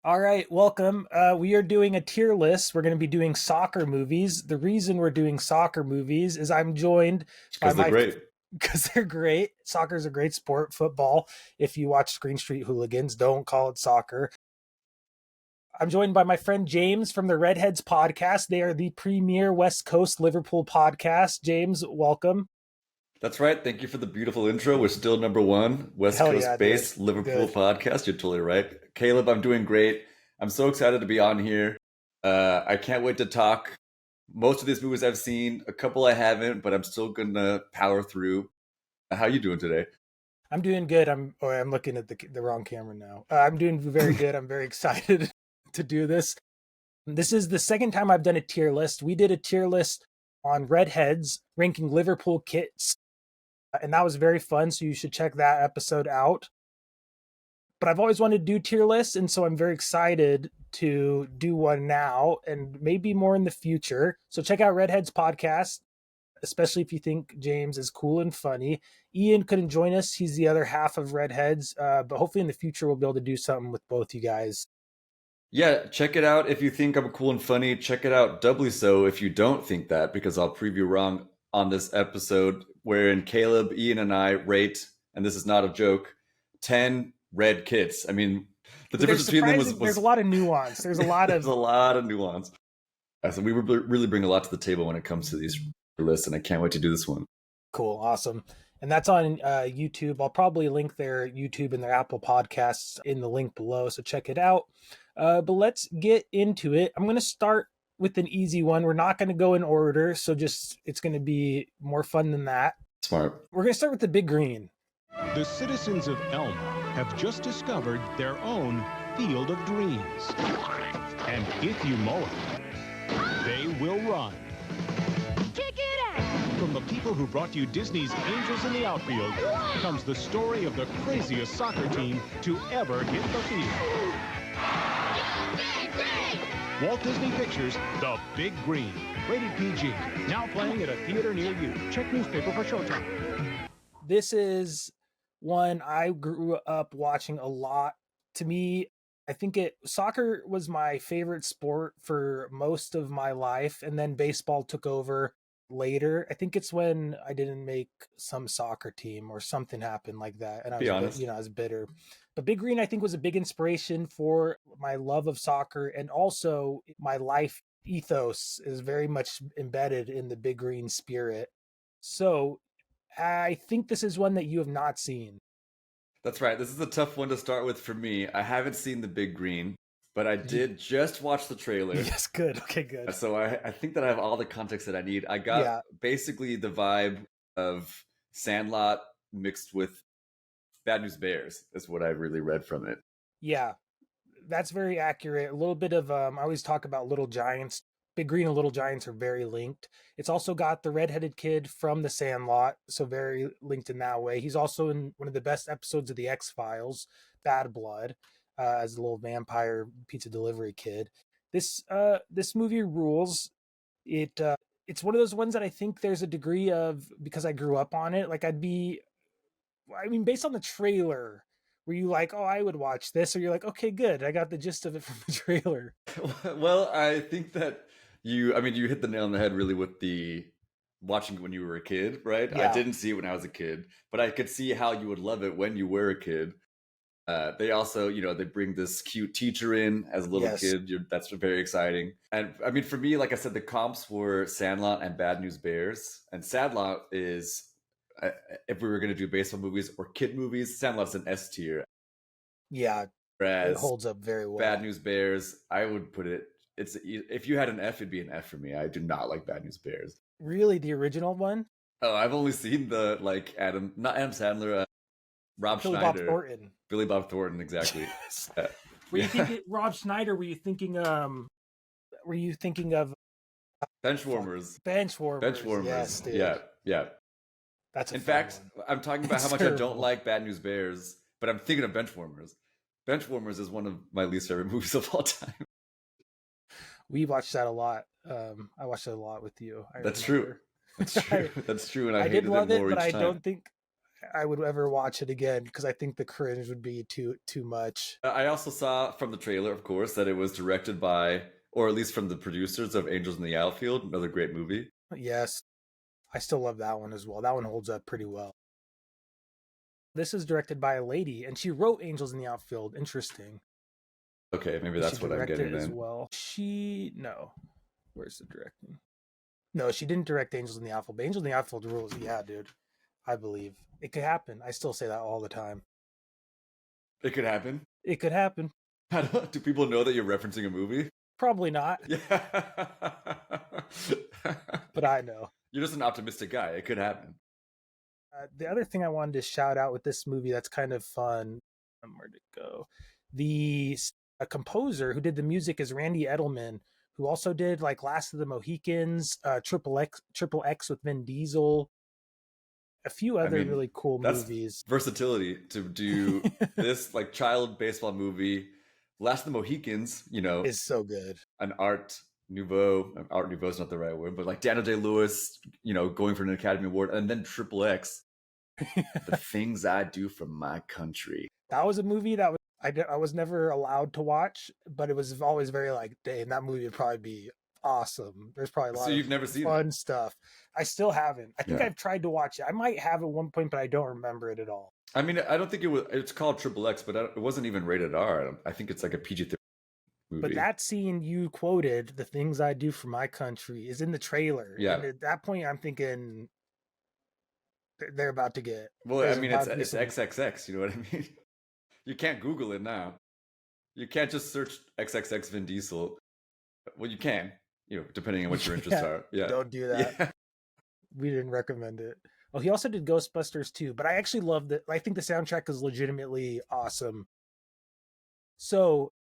All right, welcome. We are doing a tier list. We're going to be doing soccer movies. The reason we're doing soccer movies is I'm joined by Because they're my great. because they're great. Soccer is a great sport. Football, if you watch Green Street Hooligans, don't call it soccer. I'm joined by my friend James from the Redheads podcast. They are the premier West Coast Liverpool podcast. James, welcome. That's right. Thank you for the beautiful intro. We're still number one, West Hell yeah, Coast dude. based Liverpool Good. podcast. You're totally right. Caleb, I'm doing great. I'm so excited to be on here. I can't wait to talk. Most of these movies I've seen, a couple I haven't, but I'm still gonna power through. How you doing today? I'm doing good. I'm looking at the wrong camera now. I'm doing very good. I'm very excited to do this. This is the second time I've done a tier list. We did a tier list on Redheads ranking Liverpool kits, and that was very fun. So you should check that episode out. But I've always wanted to do tier lists, and so I'm very excited to do one now and maybe more in the future. So check out Redheads podcast, especially if you think James is cool and funny. Ian couldn't join us. He's the other half of Redheads, but hopefully in the future we'll be able to do something with both you guys. Yeah, check it out if you think I'm cool and funny. Check it out doubly so if you don't think that, because I'll prove you wrong on this episode wherein Caleb, Ian, and I rate, and this is not a joke, 10 red kits. I mean, the difference between them There's a was lot of nuance. There's a lot there's of a lot of nuance. So we really bring a lot to the table when it comes to these lists, and I can't wait to do this one. cool, awesome. And that's on YouTube. I'll probably link their YouTube and their Apple podcasts in the link below. So check it out. But let's get into it. I'm going to start with an easy one. We're not going to go in order. So it's going to be more fun than that. Smart. We're going to start with the Big Green. The citizens of Elma have just discovered their own field of dreams. And if you mow it, they will run. Kick it out! From the people who brought you Disney's Angels in the Outfield comes the story of the craziest soccer team to ever hit the field. Walt Disney Pictures' The Big Green. Rated PG. Now playing at a theater near you. Check newspaper for showtime. This is one I grew up watching a lot. To me, I think soccer was my favorite sport for most of my life, and then baseball took over later. I think it's when I didn't make some soccer team or something happened like that, and Be honest. I was bitter. But Big Green, I think, was a big inspiration for my love of soccer, and also my life ethos is very much embedded in the Big Green spirit. So I think this is one that you have not seen. That's right. This is a tough one to start with for me. I haven't seen The Big Green, but I did just watch the trailer. Yes, good. Okay, good. So I think that I have all the context that I need. I got Yeah. basically the vibe of Sandlot mixed with Bad News Bears is what I really read from it. Yeah, that's very accurate. A little bit of I always talk about Little Giants. Big Green and Little Giants are very linked. It's also got the redheaded kid from The Sandlot, so very linked in that way. He's also in one of the best episodes of The X-Files, Bad Blood, as the little vampire pizza delivery kid. This movie rules. It's one of those ones that I think there's a degree of, because I grew up on it. Like I mean, based on the trailer, were you like, oh, I would watch this? Or you're like, okay, good. I got the gist of it from the trailer. Well, I think that you hit the nail on the head really with the watching it when you were a kid, right? I Yeah. didn't see it when I was a kid, but I could see how you would love it when you were a kid. They also, they bring this cute teacher in as a little Yes. kid. That's very exciting. And I mean, for me, like I said, the comps were Sandlot and Bad News Bears. And Sandlot is, if we were going to do baseball movies or kid movies, Sandlot's an S tier. Yeah. It Whereas holds up very well. Bad News Bears, I would put it. If you had an F, it'd be an F for me. I do not like Bad News Bears. Really, the original one? Oh, I've only seen the not Adam Sandler, Rob Billy Schneider, Bob Thornton. Billy Bob Thornton, exactly. Were you thinking Rob Schneider? Were you thinking of Benchwarmers. Benchwarmers? Benchwarmers. Yes, dude. Yeah. That's a In fun fact, one. I'm talking about It's how much I don't terrible. like Bad News Bears, but I'm thinking of Benchwarmers. Benchwarmers is one of my least favorite movies of all time. We watched that a lot. I watched it a lot with you. That's true. remember. That's true. That's true, and I I hated did love it it, more but each I time. don't think I would ever watch it again because I think the cringe would be too much. I also saw from the trailer, of course, that it was directed by, or at least from the producers of Angels in the Outfield, another great movie. Yes, I still love that one as well. That one holds up pretty well. This is directed by a lady, and she wrote Angels in the Outfield. Interesting. Okay, maybe that's She what I'm directed getting it as then. well. No. Where's the directing? No, she didn't direct Angels in the Outfield. But Angels in the Outfield rules. Yeah, dude. I believe it could happen. I still say that all the time. It could happen. It could happen. Do people know that you're referencing a movie? Probably not, Yeah. but I know. You're just an optimistic guy. It could happen. The other thing I wanted to shout out with this movie that's kind of fun, where'd it go? A composer who did the music is Randy Edelman, who also did like Last of the Mohicans, Triple X with Vin Diesel, a few other really cool movies. Versatility to do this like child baseball movie. Last of the Mohicans, is so good. An Art Nouveau is not the right word, but like Daniel Day-Lewis, going for an Academy Award, and then Triple X, The Things I Do for My Country. That was a movie that I was never allowed to watch, but it was always very like, dang, that movie would probably be awesome. There's probably a lot you've never seen fun stuff. I still haven't. I think Yeah. I've tried to watch it. I might have at one point, but I don't remember it at all. I mean, I don't think it's called Triple X, but it wasn't even rated R. I think it's like a PG-13 movie. But that scene you quoted, The Things I Do for My Country, is in the trailer. Yeah. And at that point, I'm thinking they're about to get. Well, I mean, it's some- XXX. You know what I mean? You can't Google it now. You can't just search XXX Vin Diesel. Well, you can, depending on what your interests are. Yeah. Don't do that. Yeah. We didn't recommend it. Oh, he also did Ghostbusters too, but I actually love that. I think the soundtrack is legitimately awesome. So,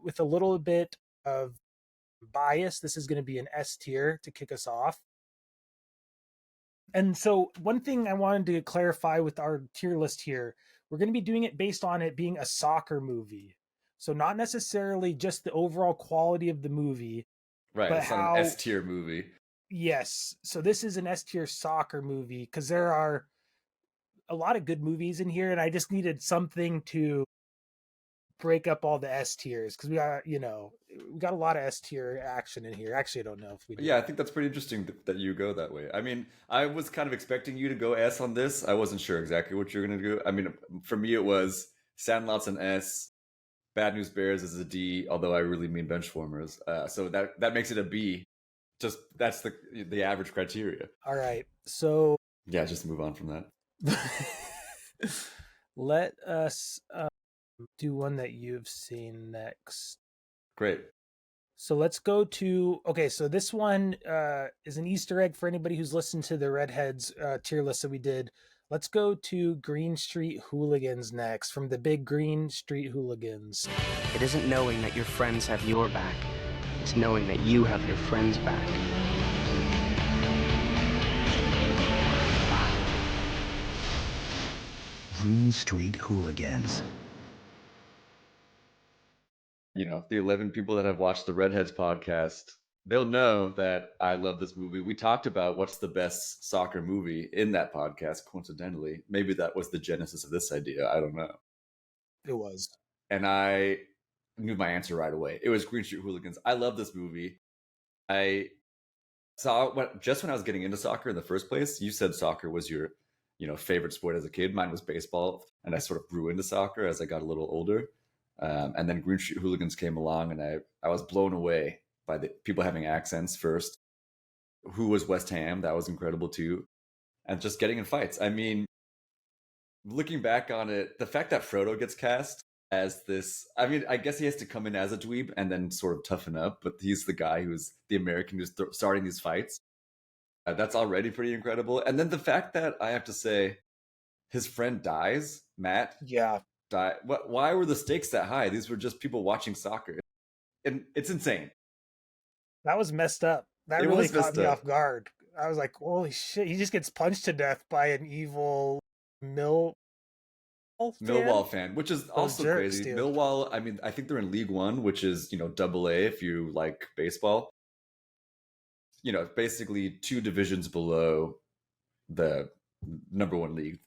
with a little bit of bias, this is going to be an S tier to kick us off. And so, one thing I wanted to clarify with our tier list here, we're going to be doing it based on it being a soccer movie. So, not necessarily just the overall quality of the movie. Right. But it's not an S tier movie. Yes. So this is an S tier soccer movie because there are a lot of good movies in here, and I just needed something to break up all the S tiers because we got a lot of S tier action in here. Actually, I don't know if we do. Yeah, I think that's pretty interesting that you go that way. I mean, I was kind of expecting you to go S on this. I wasn't sure exactly what you're going to do. I mean, for me, it was Sandlot's an S. Bad News Bears is a D, although I really mean Benchwarmers. So that makes it a B. Just that's the average criteria. All right. So yeah, just move on from that. let us do one that you've seen next. Great. So let's go to, okay, so this one is an Easter egg for anybody who's listened to the Redheads tier list that we did. Let's go to Green Street Hooligans next, from the big Green Street Hooligans. It isn't knowing that your friends have your back. It's knowing that you have your friends' back. Green Street Hooligans. The 11 people that have watched the Redheads podcast, they'll know that I love this movie. We talked about what's the best soccer movie in that podcast, coincidentally. Maybe that was the genesis of this idea. I don't know. It was. And I knew my answer right away. It was Green Street Hooligans. I love this movie. I saw just when I was getting into soccer in the first place. You said soccer was your, favorite sport as a kid. Mine was baseball, and I sort of grew into soccer as I got a little older. And then Green Street Hooligans came along, and I was blown away by the people having accents first. Who was West Ham? That was incredible too. And just getting in fights. I mean, looking back on it, the fact that Frodo gets cast as this, I mean, I guess he has to come in as a dweeb and then sort of toughen up, but he's the guy who's the American who's starting these fights. That's already pretty incredible. And then the fact that I have to say his friend dies, Matt. Yeah. Why were the stakes that high? These were just people watching soccer. And it's insane. That was messed up. That really caught me off guard. I was like, holy shit, he just gets punched to death by an evil Millwall fan, which is also crazy. Dude. Millwall, I mean, I think they're in League One, which is, double A if you like baseball. Basically 2 divisions below the number one league,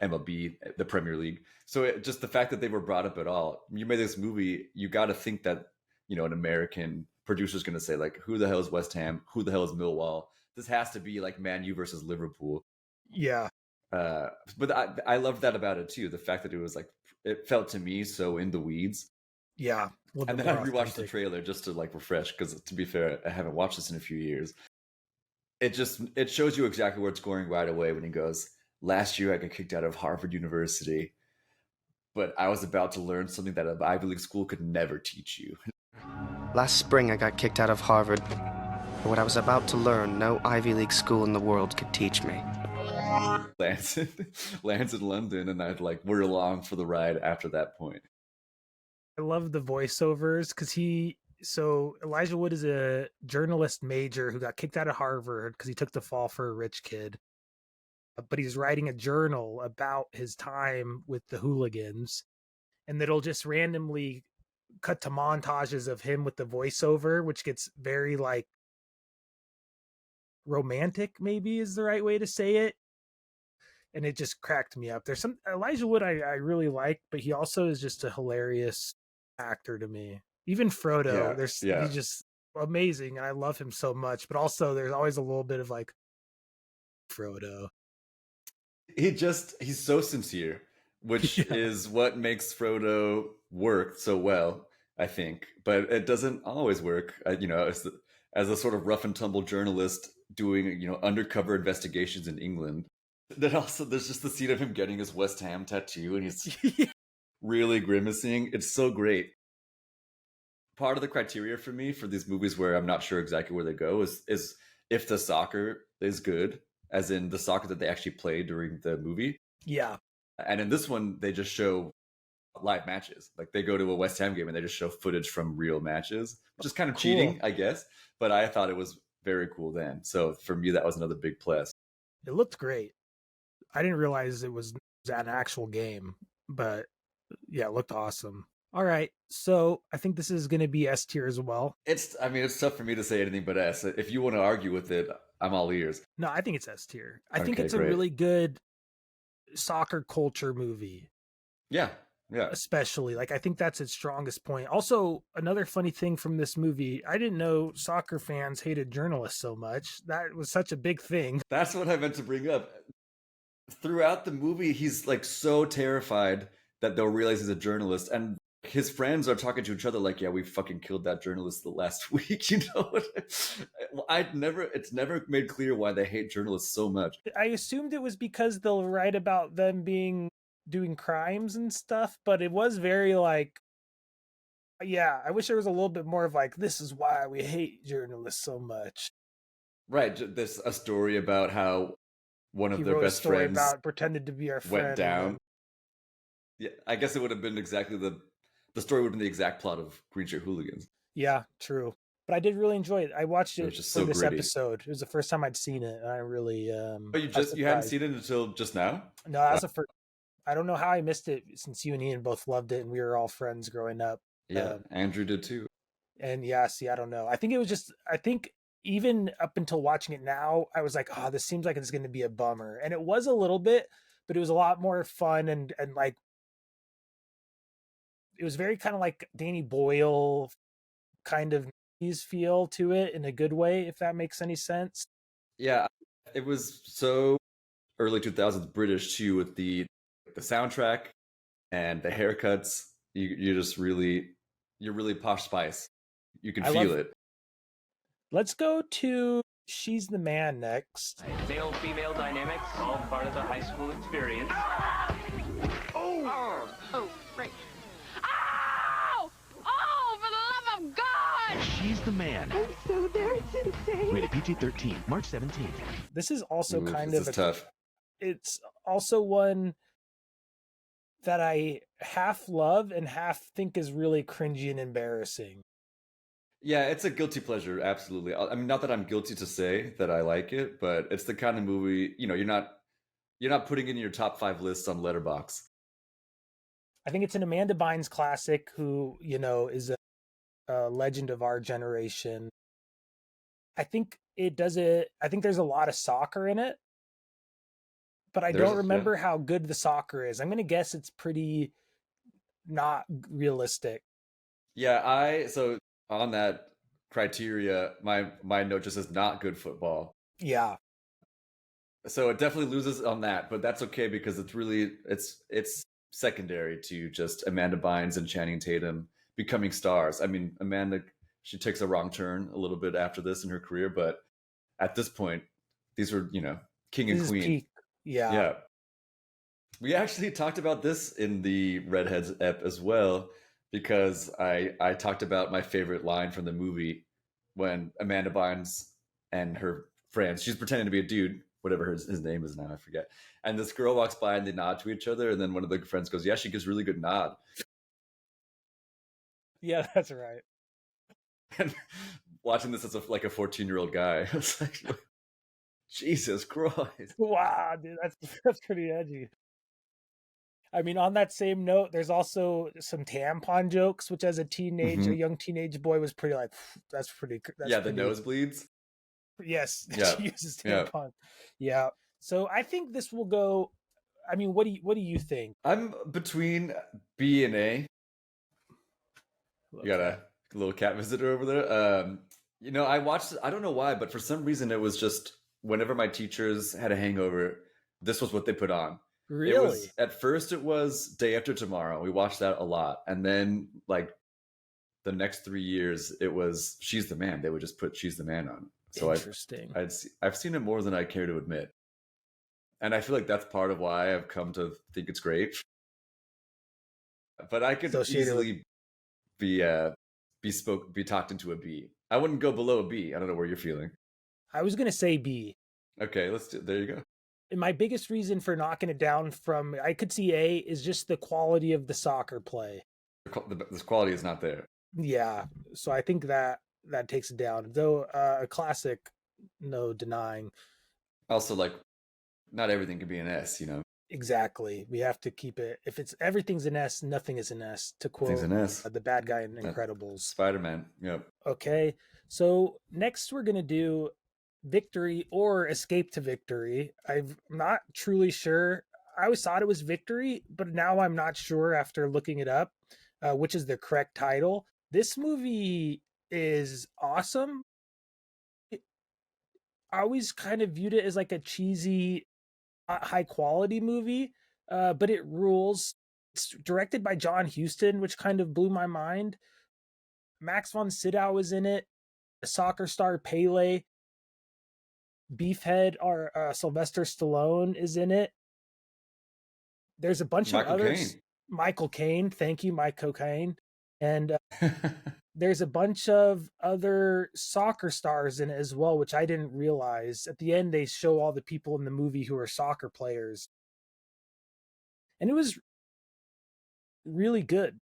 MLB, the Premier League. So just the fact that they were brought up at all, you made this movie, you got to think that, an American producer is going to say, like, who the hell is West Ham? Who the hell is Millwall? This has to be like Man U versus Liverpool. Yeah. But I love that about it too. The fact that it was like, it felt to me so in the weeds. Yeah. And then I rewatched the trailer just to like refresh, because to be fair, I haven't watched this in a few years. It shows you exactly where it's going right away when he goes, last year I got kicked out of Harvard University, but I was about to learn something that an Ivy League school could never teach you. Last spring, I got kicked out of Harvard. But what I was about to learn, no Ivy League school in the world could teach me. Lands in London, and I'd like, we're along for the ride after that point. I love the voiceovers because Elijah Wood is a journalist major who got kicked out of Harvard because he took the fall for a rich kid. But he's writing a journal about his time with the Hooligans, and it'll just randomly cut to montages of him with the voiceover, which gets very like romantic, maybe is the right way to say it. And it just cracked me up. There's some Elijah Wood I really like, but he also is just a hilarious actor to me. Even Frodo, he's just amazing, and I love him so much. But also, there's always a little bit of like Frodo. He's so sincere, which is what makes Frodo work so well, I think. But it doesn't always work. As a sort of rough and tumble journalist doing undercover investigations in England. Then also there's just the scene of him getting his West Ham tattoo, and he's really grimacing. It's so great. Part of the criteria for me for these movies where I'm not sure exactly where they go is if the soccer is good, as in the soccer that they actually play during the movie. Yeah. And in this one, they just show live matches. Like they go to a West Ham game and they just show footage from real matches, which is kind of cheating, I guess. But I thought it was very cool then. So for me, that was another big plus. It looked great. I didn't realize it was an actual game, but yeah, it looked awesome. All right, so I think this is going to be S tier as well. It's tough for me to say anything but S. If you want to argue with it, I'm all ears. No, I think it's S tier. I think it's a really good soccer culture movie. Yeah. Especially, like, I think that's its strongest point. Also, another funny thing from this movie, I didn't know soccer fans hated journalists so much. That was such a big thing. That's what I meant to bring up. Throughout the movie, he's like so terrified that they'll realize he's a journalist, and his friends are talking to each other like, yeah, we fucking killed that journalist the last week. It's never made clear why they hate journalists so much. I assumed it was because they'll write about them doing crimes and stuff, but it was very like, yeah, I wish there was a little bit more of like, this is why we hate journalists so much. Right. There's a story about how one of their best friends pretended to be our friend went down. Yeah, I guess it would have been exactly the story would have been the exact plot of Green Street Hooligans. Yeah, true. But I did really enjoy it. I watched it for this gritty episode. It was the first time I'd seen it, and I really But you hadn't seen it until just now? No, that's the first. I don't know how I missed it, since you and Ian both loved it and we were all friends growing up. Yeah, Andrew did too. And yeah, see, I don't know. I think even up until watching it now, I was like, oh, this seems like it's going to be a bummer. And it was a little bit, but it was a lot more fun and like, it was very kind of like Danny Boyle kind of feel to it in a good way, if that makes any sense. Yeah, it was so early 2000s British too, with the soundtrack and the haircuts. You're really Posh Spice. You can feel it. Let's go to She's the Man next. Male-female dynamics, all part of the high school experience. Oh, right. Ow! Oh, for the love of God! She's the Man. I'm so there, it's insane. Rated PG-13, March 17th. This is also tough. It's also one that I half love and half think is really cringy and embarrassing. Yeah, it's a guilty pleasure, absolutely. I mean, not that I'm guilty to say that I like it, but it's the kind of movie, you're not putting in your top 5 lists on Letterboxd. I think it's an Amanda Bynes classic who, is a legend of our generation. I think there's a lot of soccer in it, but I There's- don't remember how good the soccer is. I'm going to guess it's pretty not realistic. Yeah, so on that criteria, my note just says not good football. Yeah. So it definitely loses on that, but that's okay because it's secondary to just Amanda Bynes and Channing Tatum becoming stars. I mean, Amanda, she takes a wrong turn a little bit after this in her career, but at this point, these were, king and This is queen. peak. Yeah. Yeah. We actually talked about this in the Redheads ep as well, because I talked about my favorite line from the movie when Amanda Bynes and her friends, she's pretending to be a dude, whatever his name is now, I forget. And this girl walks by and they nod to each other, and then one of the friends goes, "Yeah, she gives really good nod." Yeah, that's right. And watching this as a 14-year-old guy, I was like, Jesus Christ. Wow, dude, that's pretty edgy. I mean, on that same note, there's also some tampon jokes, which as a young teenage boy was pretty like, that's pretty. Yeah, the nosebleeds. Yes, Yeah. she uses Yeah. tampon. Yeah. So I think this will go. I mean, what do you think? I'm between B and A. You got a little cat visitor over there. I watched. I don't know why, but for some reason, it was just whenever my teachers had a hangover, this was what they put on. Really? At first, it was Day After Tomorrow. We watched that a lot, and then like the next 3 years, it was She's the Man. They would just put She's the Man on. So Interesting. I've seen it more than I care to admit, and I feel like that's part of why I've come to think it's great. But I could easily be talked into a B. I wouldn't go below a B. I don't know where you're feeling. I was gonna say B. Okay, there you go. And my biggest reason for knocking it down from I could see A is just the quality of the soccer play. This quality is not there. Yeah, so I think that takes it down. Though a classic, no denying. Also, like, not everything can be an S, Exactly. We have to keep it. If it's everything's an S, nothing is an S. To quote Things an S. The bad guy in Incredibles. Spider-Man. Yep. Okay, so next we're gonna do Victory or Escape to Victory. I'm not truly sure. I always thought it was Victory, but now I'm not sure after looking it up, which is the correct title. This movie is awesome. I always kind of viewed it as like a cheesy, high quality movie, but it rules. It's directed by John Huston, which kind of blew my mind. Max von Sydow is in it. A soccer star Pele. Beefhead or Sylvester Stallone is in it. There's a bunch of others. Michael Caine. Thank you, Michael Caine. And there's a bunch of other soccer stars in it as well, which I didn't realize. At the end, they show all the people in the movie who are soccer players. And it was really good.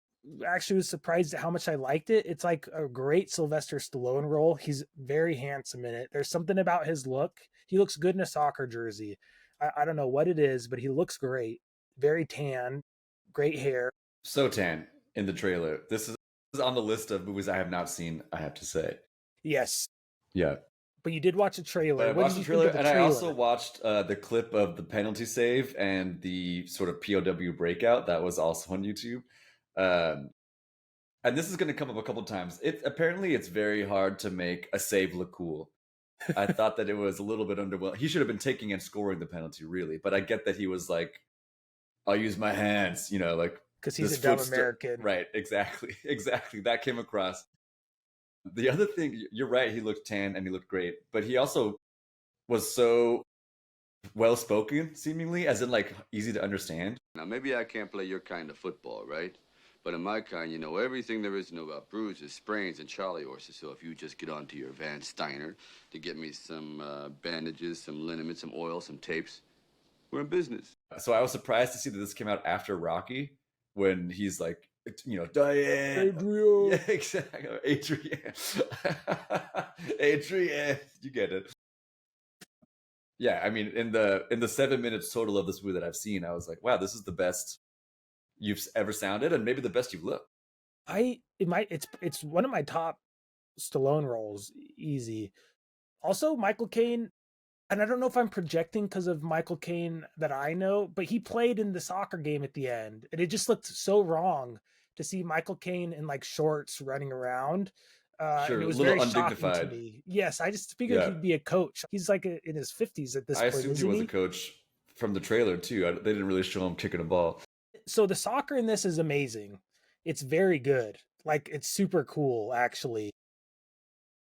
Actually was surprised at how much I liked it. It's like a great Sylvester Stallone role. He's very handsome in it. There's something about his look. He looks good in a soccer jersey. I don't know what it is, but he looks great. Very tan, great hair. So tan in the trailer. This is on the list of movies I have not seen, I have to say. Yes. Yeah. But you did watch a trailer. I watched the trailer, and I also watched the clip of the penalty save and the sort of POW breakout that was also on YouTube. And this is going to come up a couple times. Apparently it's very hard to make a save look cool. I thought that it was a little bit underwhelming. He should have been taking and scoring the penalty, really. But I get that he was like, I'll use my hands, like because he's a dumb American. Right, exactly. That came across. The other thing, you're right, he looked tan and he looked great, but he also was so well-spoken, seemingly, as in like easy to understand. Now, maybe I can't play your kind of football, right? But in my kind, you know everything there is to know about bruises, sprains, and charley horses. So if you just get on to your Van Steiner to get me some bandages, some liniment, some oil, some tapes, we're in business. So I was surprised to see that this came out after Rocky, when he's like, Diane. Adrian. Yeah, exactly. Adrian. Adrian. You get it. Yeah, I mean, in the 7 minutes total of this movie that I've seen, I was like, wow, this is the best you've ever sounded, and maybe the best you've looked. It's one of my top Stallone roles, easy. Also, Michael Caine, and I don't know if I'm projecting because of Michael Caine that I know, but he played in the soccer game at the end, and it just looked so wrong to see Michael Caine in like shorts running around. Sure, And it a was little very shocking to undignified. me. Yes, I just figured Yeah. he'd be a coach. He's like in his 50s at this I point, assumed he isn't was a he? coach from the trailer too. They didn't really show him kicking a ball. So the soccer in this is amazing. It's very good. Like it's super cool, actually.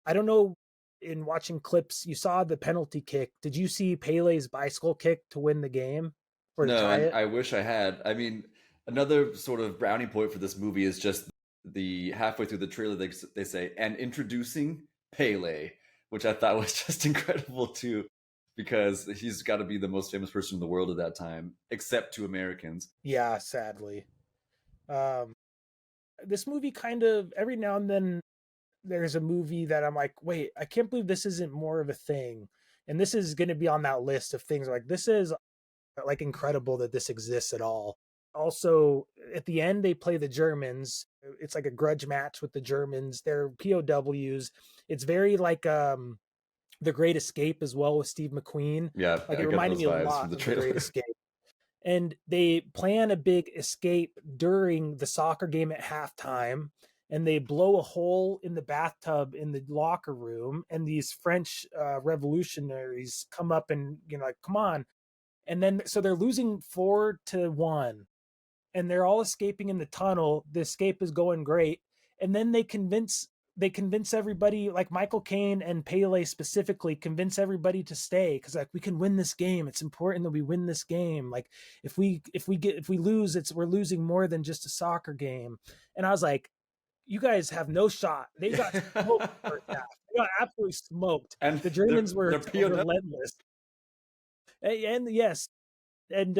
I don't know. In watching clips, you saw the penalty kick. Did you see Pele's bicycle kick to win the game or to No, tie and it? I wish I had. I mean, another sort of brownie point for this movie is just the halfway through the trailer they say, and introducing Pele, which I thought was just incredible too, because he's got to be the most famous person in the world at that time, except to Americans. Yeah, sadly. Um, this movie kind of every now and then there's a movie that I'm like, wait, I can't believe this isn't more of a thing. And this is going to be on that list of things like this is like incredible that this exists at all. Also, at the end, they play the Germans. It's like a grudge match with the Germans. They're POWs. It's very like The Great Escape as well with Steve McQueen. Yeah, Like I it got reminded those me a vibes lot from the of The Great trailer. Escape. And they plan a big escape during the soccer game at halftime, and they blow a hole in the bathtub in the locker room, and these French revolutionaries come up and like, come on. And then so they're losing 4-1, and they're all escaping in the tunnel. The escape is going great, and then they convince everybody, like Michael Caine and Pele specifically, convince everybody to stay because like we can win this game. It's important that we win this game. Like if we lose, we're losing more than just a soccer game. And I was like, you guys have no shot. They got smoked first half. They got absolutely smoked. And The Germans were they're POW. relentless. And yes, and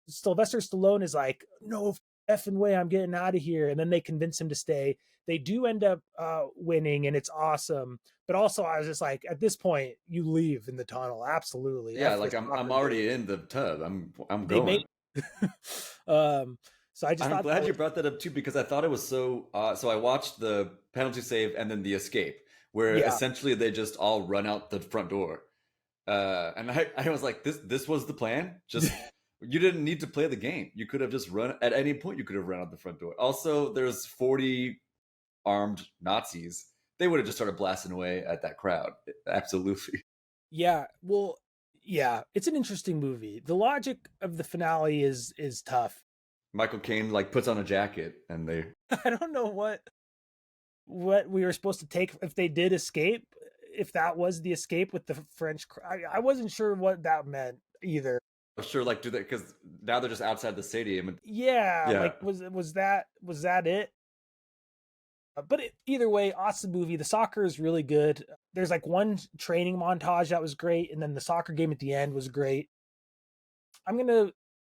Sylvester Stallone is like, no effing way, I'm getting out of here. And then they convince him to stay. They do end up winning, and it's awesome. But also, I was just like, at this point, you leave in the tunnel. Absolutely. Yeah, like I'm already in the tub. I'm going. So I just I'm thought glad you brought that up too, because I thought it was so. So I watched the penalty save and then the escape, where essentially they just all run out the front door. And I was like, this was the plan. Just you didn't need to play the game. You could have just run at any point. You could have run out the front door. Also, there's 40 armed Nazis. They would have just started blasting away at that crowd. Absolutely. Yeah. Well, yeah. It's an interesting movie. The logic of the finale is tough. Michael Caine like puts on a jacket, and they. I don't know what we were supposed to take if they did escape. If that was the escape with the French, I wasn't sure what that meant either. Sure, like do that because now they're just outside the stadium. And... Yeah, Yeah. like was that it? But either way, awesome movie. The soccer is really good. There's like one training montage that was great, and then the soccer game at the end was great. I'm gonna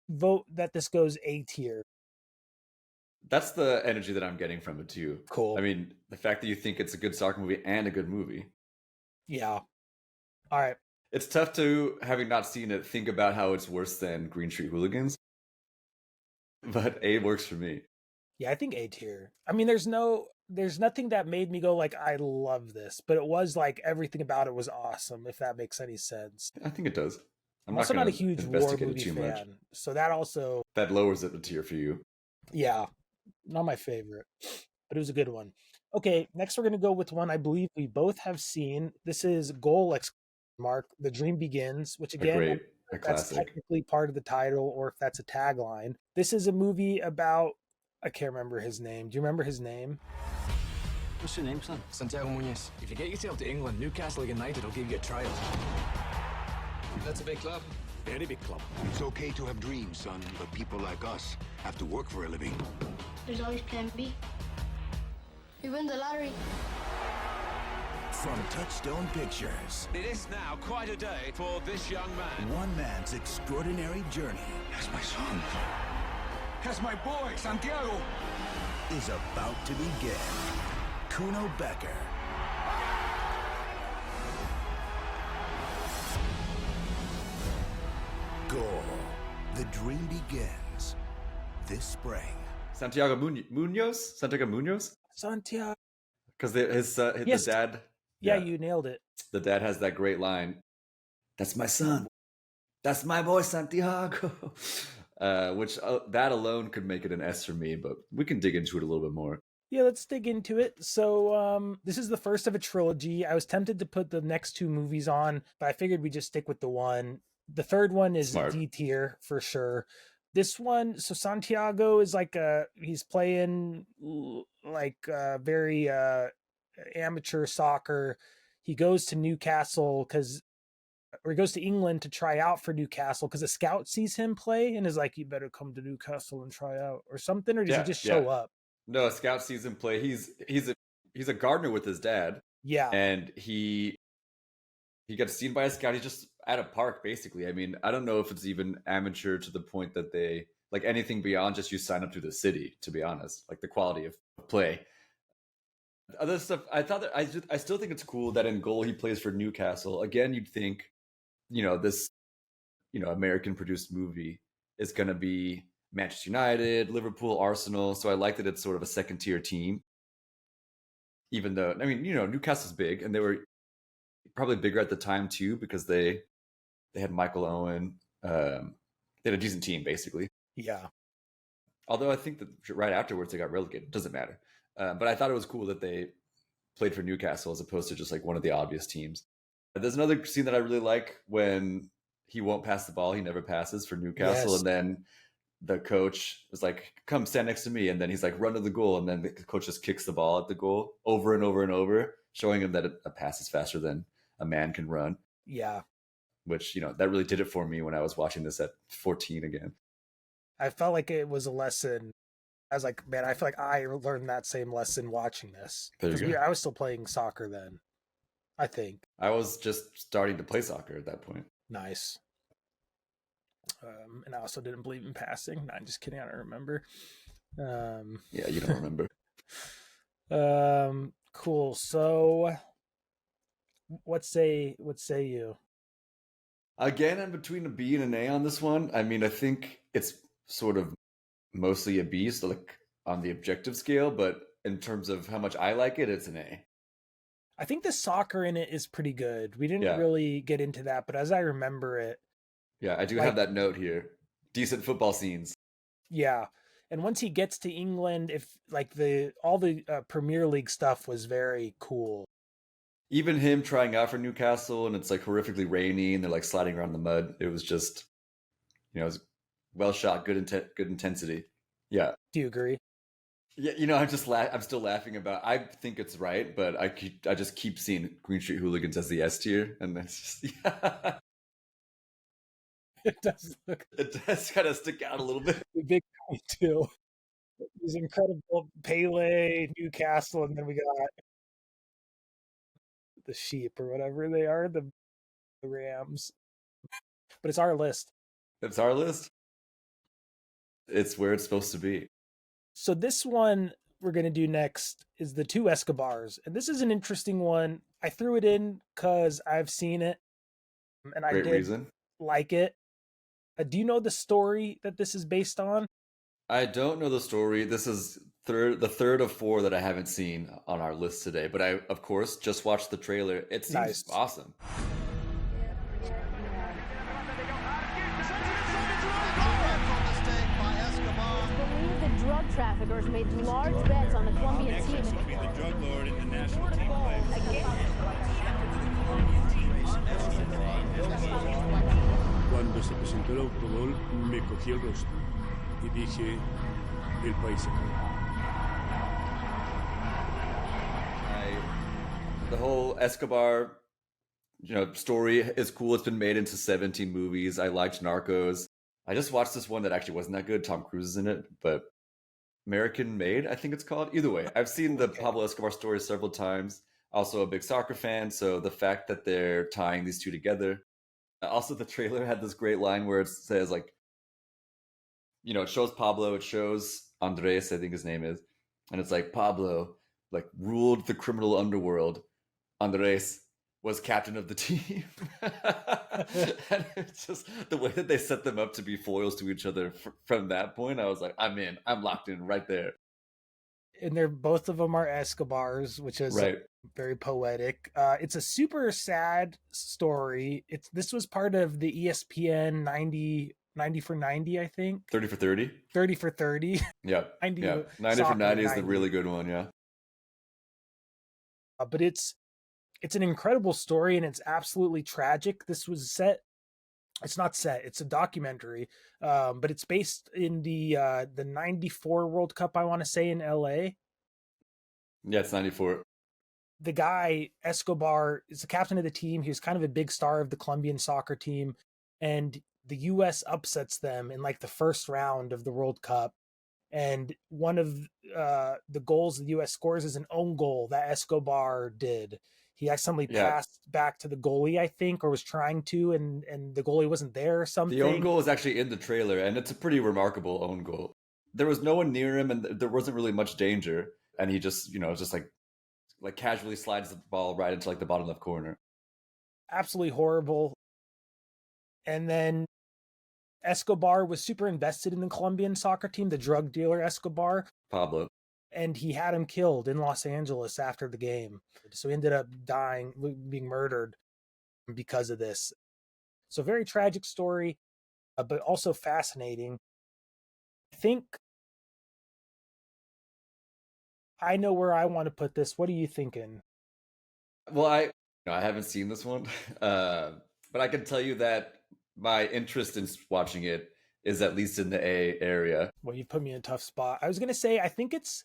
vote that this goes A tier. That's the energy that I'm getting from it too. Cool. I mean, the fact that you think it's a good soccer movie and a good movie. Yeah. All right. It's tough to, having not seen it, think about how it's worse than Green Street Hooligans. But A works for me. Yeah, I think A tier. I mean, there's nothing that made me go like, I love this, but it was like everything about it was awesome, if that makes any sense. I think it does. I'm also not a huge war movie fan, so that also... That lowers it a tier for you. Yeah, not my favorite, but it was a good one. Okay, next we're going to go with one I believe we both have seen. This is Goal! The Dream Begins, which again, that's technically part of the title, or if that's a tagline. This is a movie about... I can't remember his name. Do you remember his name? What's your name, son? Santiago Muñoz. If you get yourself to England, Newcastle United will give you a trial. That's a big club. Very big club. It's okay to have dreams, son, but people like us have to work for a living. There's always plan B. We win the lottery. From Touchstone Pictures. It is now quite a day for this young man. One man's extraordinary journey. That's my son. That's my boy, Santiago. Is about to begin. Kuno Becker. Goal. The dream begins this spring. Santiago Munoz? Santiago Munoz? Santiago. Because the dad... Yeah, you nailed it. The dad has that great line. that's my son. That's my boy Santiago. Which that alone could make it an S for me, but we can dig into it a little bit more. Yeah, let's dig into it. So this is the first of a trilogy. I was tempted to put the next two movies on, but I figured we'd just stick with the one. The third one is Smart. D tier for sure. This one, so Santiago is like he's playing like very amateur soccer. He goes to Newcastle or he goes to England to try out for Newcastle because a scout sees him play and is like, "You better come to Newcastle and try out," or something. Or does he just show up? No, a scout sees him play. He's a gardener with his dad. Yeah, and he gets seen by a scout. He's just at a park, basically. I mean, I don't know if it's even amateur to the point that they like anything beyond just you sign up to the city. To be honest, like the quality of play. Other stuff, I thought that I still think it's cool that in goal he plays for Newcastle. Again, you'd think, this, American produced movie is going to be Manchester United, Liverpool, Arsenal. So I like that it's sort of a second tier team. Even though, I mean, Newcastle's big and they were probably bigger at the time too, because they had Michael Owen. They had a decent team, basically. Yeah. Although I think that right afterwards they got relegated. Doesn't matter. But I thought it was cool that they played for Newcastle as opposed to just like one of the obvious teams. There's another scene that I really like when he won't pass the ball. He never passes for Newcastle. Yes. And then the coach is like, come stand next to me. And then he's like, run to the goal. And then the coach just kicks the ball at the goal over and over and over, showing him that a pass is faster than a man can run. Yeah. Which, that really did it for me when I was watching this at 14 again. I felt like it was a lesson. I was like, man, I feel like I learned that same lesson watching this. Because I was still playing soccer then, I think. I was just starting to play soccer at that point. Nice. And I also didn't believe in passing. No, I'm just kidding. I don't remember. Yeah, you don't remember. Cool. So what say you? Again, I'm between a B and an A on this one. I mean, I think it's sort of mostly a B, so like on the objective scale, but in terms of how much I like it, it's an A. I think the soccer in it is pretty good. We didn't really get into that, but as I remember it. Yeah, I do have that note here. Decent football scenes. Yeah. And once he gets to England, if like all the Premier League stuff was very cool. Even him trying out for Newcastle and it's like horrifically rainy and they're like sliding around the mud. It was just, it was well shot, good intensity. Yeah. Do you agree? Yeah, I'm still laughing about. I think it's right, but I just keep seeing Green Street Hooligans as the S tier, and that's just It does kind of stick out a little bit. The big guy too. He's incredible. Pele, Newcastle, and then we got the sheep or whatever they are, the Rams. But it's our list. It's our list. It's where it's supposed to be. So this one we're going to do next is the Two Escobars. And this is an interesting one. I threw it in because I've seen it and I did like it. Do you know the story that this is based on? I don't know the story. This is the third of 4 that I haven't seen on our list today. But I, of course, just watched the trailer. It seems awesome. Drug traffickers made large bets on the Colombian team. Next will be the drug lord in the national team play. Cuando se presentó el autogol, me cogí el rostro y dije, el país se acabó. The whole Escobar, story is cool. It's been made into 17 movies. I liked Narcos. I just watched this one that actually wasn't that good. Tom Cruise is in it, but American Made, I think it's called. Either way, I've seen the Pablo Escobar story several times. Also a big soccer fan, so the fact that they're tying these two together. Also, the trailer had this great line where it says, like, it shows Pablo, it shows Andres, I think his name is, and it's like, Pablo, like, ruled the criminal underworld. Andres was captain of the team. And it's just the way that they set them up to be foils to each other from that point. I was like, I'm in. I'm locked in right there. And both of them are Escobars, which is right. Very poetic. It's a super sad story. This was part of the ESPN 90 for 90, I think. 30 for 30? 30 for 30. Yeah. 90, yeah. 90 for 90 is the 90. really good one, yeah. But it's an incredible story, and it's absolutely tragic. This was set. It's not set. It's a documentary, but it's based in the 94 World Cup, I want to say, in LA. Yeah, it's 94. The guy, Escobar, is the captain of the team. He was kind of a big star of the Colombian soccer team, and the U.S. upsets them in like the first round of the World Cup. And one of the goals the U.S. scores is an own goal that Escobar did. He accidentally passed back to the goalie, I think, or was trying to, and the goalie wasn't there or something. The own goal is actually in the trailer, and it's a pretty remarkable own goal. There was no one near him, and there wasn't really much danger. And he just, just like casually slides the ball right into like the bottom left corner. Absolutely horrible. And then Escobar was super invested in the Colombian soccer team, the drug dealer Escobar. Pablo. And he had him killed in Los Angeles after the game. So he ended up dying, being murdered because of this. So very tragic story, but also fascinating. I think I know where I want to put this. What are you thinking? Well, I haven't seen this one, but I can tell you that my interest in watching it is at least in the A area. Well, you put me in a tough spot. I was going to say, I think it's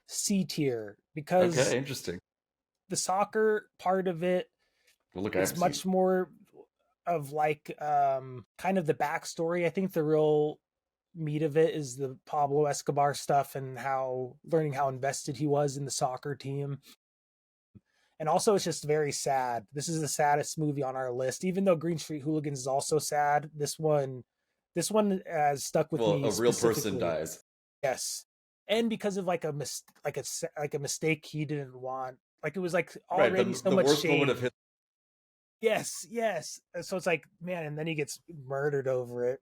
C tier because okay, interesting. The soccer part of it is much more of like kind of the backstory. I think the real meat of it is the Pablo Escobar stuff and learning how invested he was in the soccer team. And also it's just very sad. This is the saddest movie on our list, even though Green Street Hooligans is also sad. This one has stuck with me. A real person dies. Yes. And because of like a mistake he didn't want. Like it was like already so much worst shame. Moment of his. Yes. So it's like, man, and then he gets murdered over it.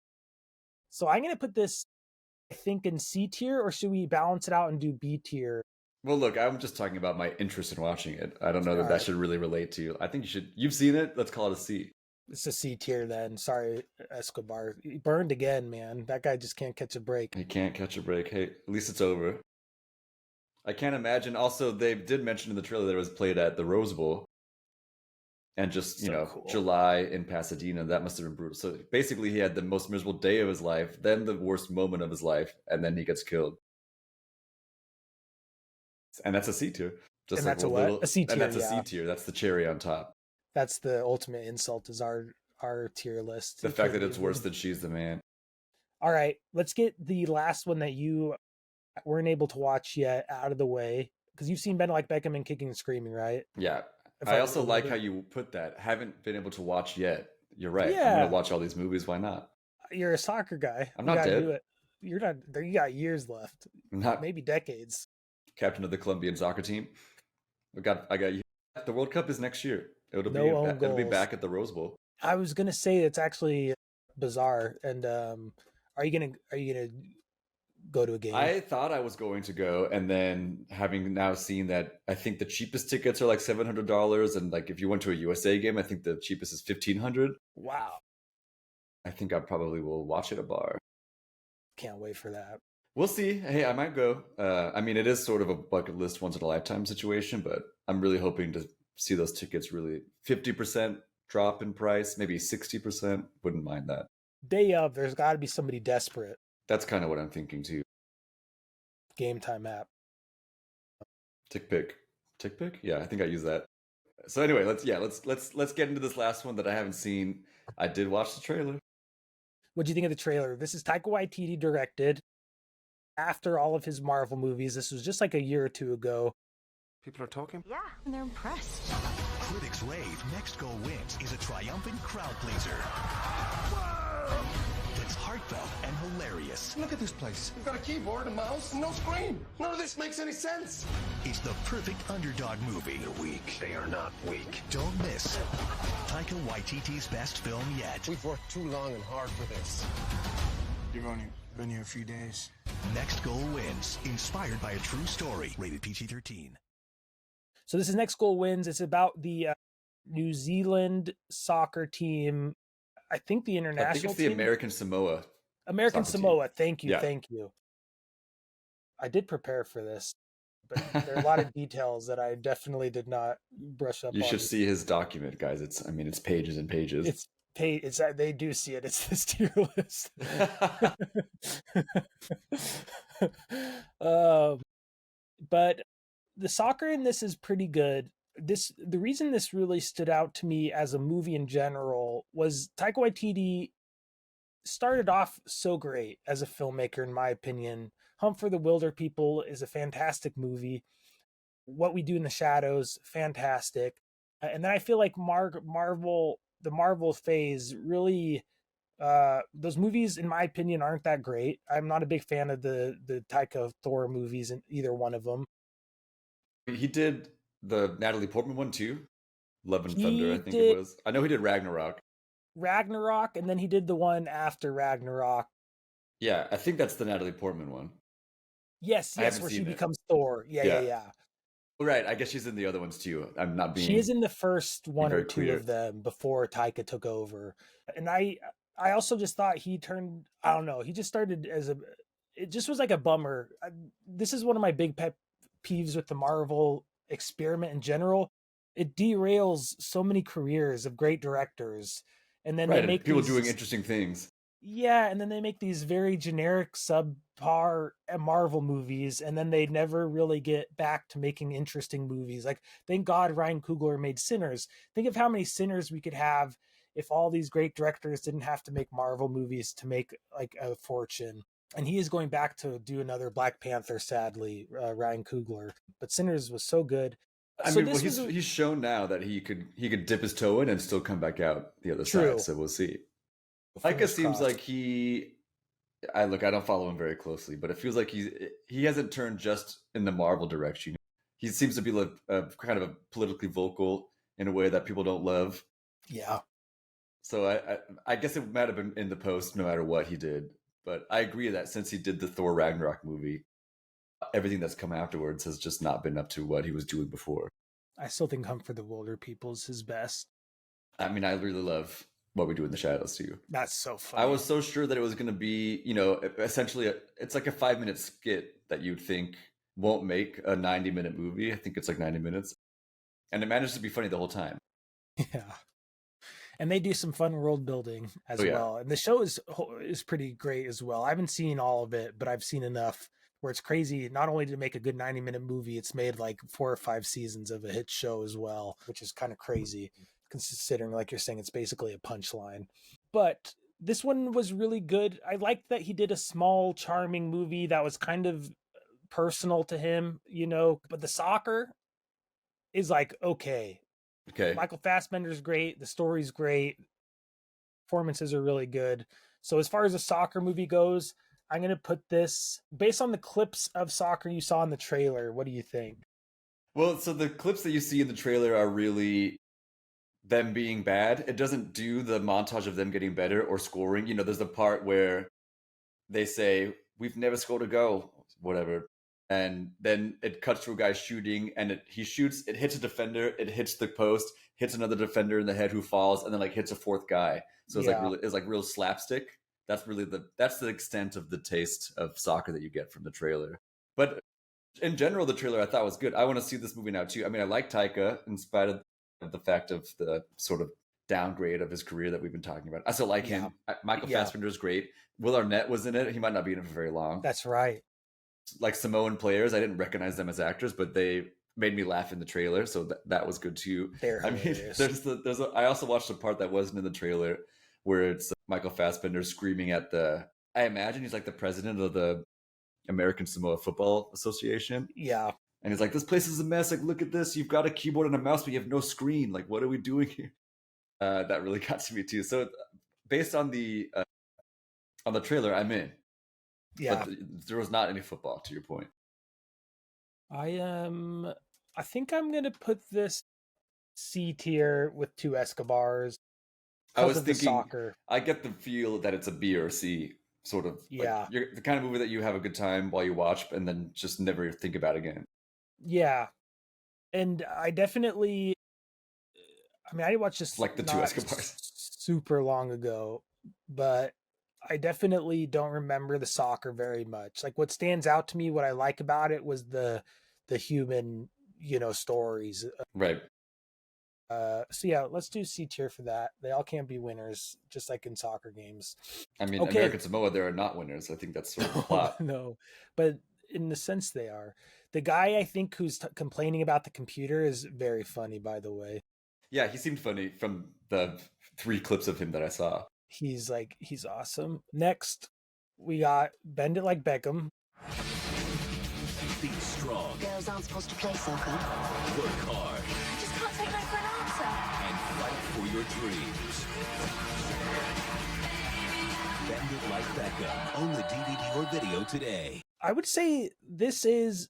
So I'm gonna put this, I think, in C tier, or should we balance it out and do B tier? Well, look, I'm just talking about my interest in watching it. I don't know that should really relate to you. I think you should. You've seen it. Let's call it a C. It's a C tier then. Sorry, Escobar. He burned again, man. That guy just can't catch a break. He can't catch a break. Hey, at least it's over. I can't imagine. Also, they did mention in the trailer that it was played at the Rose Bowl. And just, cool. July in Pasadena, that must have been brutal. So basically he had the most miserable day of his life, then the worst moment of his life, and then he gets killed. And that's a C tier. Just and like that's a what? A C tier. And that's a C tier. That's the cherry on top. That's the ultimate insult is our tier list. The fact that it's worse than She's the Man. All right, let's get the last one that you weren't able to watch yet out of the way. Because you've seen Ben Like Beckham and Kicking and Screaming, right? Yeah. I also like how you put that. Haven't been able to watch yet. You're right. Yeah. I'm going to watch all these movies. Why not? You're a soccer guy. I'm not dead. Do it. You're not. You got years left. Maybe decades. Captain of the Colombian soccer team. I got you. The World Cup is next year. It'll be back at the Rose Bowl. I was gonna say it's actually bizarre. And are you gonna go to a game? I thought I was going to go, and then having now seen that, I think the cheapest tickets are like $700, and like if you went to a USA game, I think the cheapest is $1,500. Wow. I think I probably will watch it at a bar. Can't wait for that. We'll see. Hey, I might go. I mean, it is sort of a bucket list once in a lifetime situation, but I'm really hoping to see those tickets really 50% drop in price, maybe 60%. Wouldn't mind that. Day of, there's got to be somebody desperate. That's kind of what I'm thinking too. Game Time app. TickPick. Yeah, I think I use that. So anyway, let's get into this last one that I haven't seen. I did watch the trailer. What do you think of the trailer? This is Taika Waititi directed. After all of his Marvel movies, this was just like a year or two ago. People are talking? Yeah, and they're impressed. Critics rave Next Goal Wins is a triumphant crowd pleaser. That's heartfelt and hilarious. Look at this place. We've got a keyboard, a mouse, and no screen. None of this makes any sense. It's the perfect underdog movie. They're weak. They are not weak. Don't miss Taika Waititi's best film yet. We've worked too long and hard for this. You've only been here a few days. Next Goal Wins, inspired by a true story. Rated PG-13. So this is Next Goal Wins. It's about the New Zealand soccer team. I think the international I think it's the team? American Samoa. American Samoa. Team. Thank you. Yeah. Thank you. I did prepare for this, but there are a lot of details that I definitely did not brush up on. You should see his document, guys. It's pages and pages. They do see it. It's this tier list. But the soccer in this is pretty good. The reason this really stood out to me as a movie in general was Taika Waititi started off so great as a filmmaker, in my opinion. Hunt for the Wilder People is a fantastic movie. What We Do in the Shadows, fantastic. And then I feel like the Marvel phase really, those movies, in my opinion, aren't that great. I'm not a big fan of the Taika Thor movies in either one of them. He did the Natalie Portman one too. Love and Thunder, I think it was. I know he did Ragnarok, and then he did the one after Ragnarok. Yeah, I think that's the Natalie Portman one. Yes, where she becomes Thor. Yeah. Right, I guess she's in the other ones too. I'm not being. She is in the first one or two of them before Taika took over, and I also just thought he turned. I don't know. He just started it just was like a bummer. This is one of my big pet peeves with the Marvel experiment in general. It derails so many careers of great directors, and then they make people doing interesting things. Yeah, and then they make these very generic subpar Marvel movies, and then they never really get back to making interesting movies. Like, thank God Ryan Coogler made Sinners. Think of how many Sinners we could have if all these great directors didn't have to make Marvel movies to make like a fortune. And he is going back to do another Black Panther, sadly, Ryan Coogler. But Sinners was so good. He's shown now that he could dip his toe in and still come back out the other side. So we'll see. Taika seems like I don't follow him very closely, but it feels like he hasn't turned just in the Marvel direction. He seems to be like kind of a politically vocal in a way that people don't love. Yeah. So I guess it might have been in the post no matter what he did. But I agree that since he did the Thor Ragnarok movie, everything that's come afterwards has just not been up to what he was doing before. I still think Hunt for the Wilder People is his best. I mean, I really love What We Do in the Shadows too. That's so funny. I was so sure that it was going to be, essentially it's like a 5-minute skit that you'd think won't make a 90-minute movie. I think it's like 90 minutes. And it managed to be funny the whole time. Yeah. And they do some fun world building as well. And the show is pretty great as well. I haven't seen all of it, but I've seen enough where it's crazy. Not only to make a good 90-minute movie, it's made like 4 or 5 seasons of a hit show as well, which is kind of crazy considering, like you're saying, it's basically a punchline. But this one was really good. I liked that he did a small, charming movie that was kind of personal to him, but the soccer is like, okay. Michael Fassbender's great. The story's great. Performances are really good. So as far as a soccer movie goes, I'm going to put this based on the clips of soccer you saw in the trailer. What do you think? Well, so the clips that you see in the trailer are really them being bad. It doesn't do the montage of them getting better or scoring. There's a part where they say, "We've never scored a goal," whatever. And then it cuts to a guy shooting, and he shoots, it hits a defender, it hits the post, hits another defender in the head who falls, and then like hits a fourth guy. So it's like real slapstick. That's the extent of the taste of soccer that you get from the trailer. But in general, the trailer I thought was good. I want to see this movie now too. I mean, I like Taika in spite of the fact of the sort of downgrade of his career that we've been talking about. I still like him. Michael Fassbender is great. Will Arnett was in it. He might not be in it for very long. That's right. Like Samoan players, I didn't recognize them as actors, but they made me laugh in the trailer, so that was good too. I mean, I also watched a part that wasn't in the trailer where it's Michael Fassbender screaming at I imagine he's like the president of the American Samoa Football Association. Yeah. And he's like, "This place is a mess. Like, look at this. You've got a keyboard and a mouse, but you have no screen. Like, what are we doing here?" That really got to me too. So based on the trailer, I'm in. Yeah. But there was not any football, to your point. I think I'm gonna put this C tier with Two Escobars. I was thinking soccer. I get the feel that it's a B or C sort of. Yeah. Like, you're the kind of movie that you have a good time while you watch and then just never think about again. Yeah. And I definitely, I mean, I watched this like the Two not Escobars. super long ago, but I definitely don't remember the soccer very much. Like what stands out to me, what I like about it was the human, stories. Right. So yeah, let's do C tier for that. They all can't be winners, just like in soccer games. I mean, Okay. American Samoa, there are not winners. I think that's sort of the plot. No, but in the sense they are. The guy I think who's complaining about the computer is very funny, by the way. Yeah, he seemed funny from the 3 clips of him that I saw. He's awesome. Next, we got Bend It Like Beckham. Be strong. Girls aren't supposed to play soccer. Work hard. I just can't take no for an answer. And fight for your dreams. Bend It Like Beckham. Only DVD or video today. I would say this is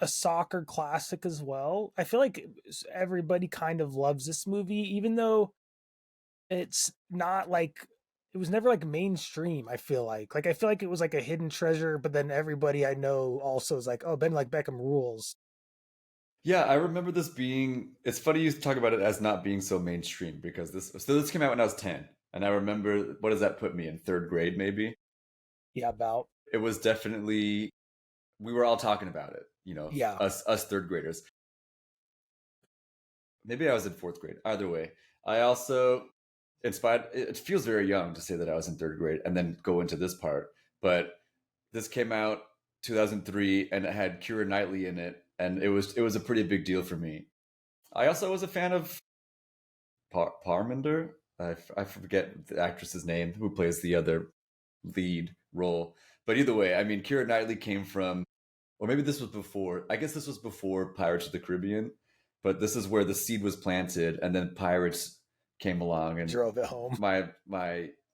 a soccer classic as well. I feel like everybody kind of loves this movie, even though it's not like, it was never like mainstream. I feel like it was like a hidden treasure, but then everybody I know also is like, oh, Ben Like Beckham rules. Yeah, I remember this being, it's funny you talk about it as not being so mainstream, because this came out when I was 10, and I remember, what does that put me in, 3rd grade maybe? Yeah, about. It was definitely, we were all talking about it, Yeah. us 3rd graders. Maybe I was in 4th grade. Either way, I also inspired, it feels very young to say that I was in 3rd grade and then go into this part, but this came out 2003 and it had Keira Knightley in it, and it was a pretty big deal for me. I also was a fan of Parminder. I forget the actress's name who plays the other lead role, but either way, I mean, Keira Knightley came from, or maybe this was before, I guess this was before Pirates of the Caribbean, but this is where the seed was planted, and then Pirates came along and drove it home. My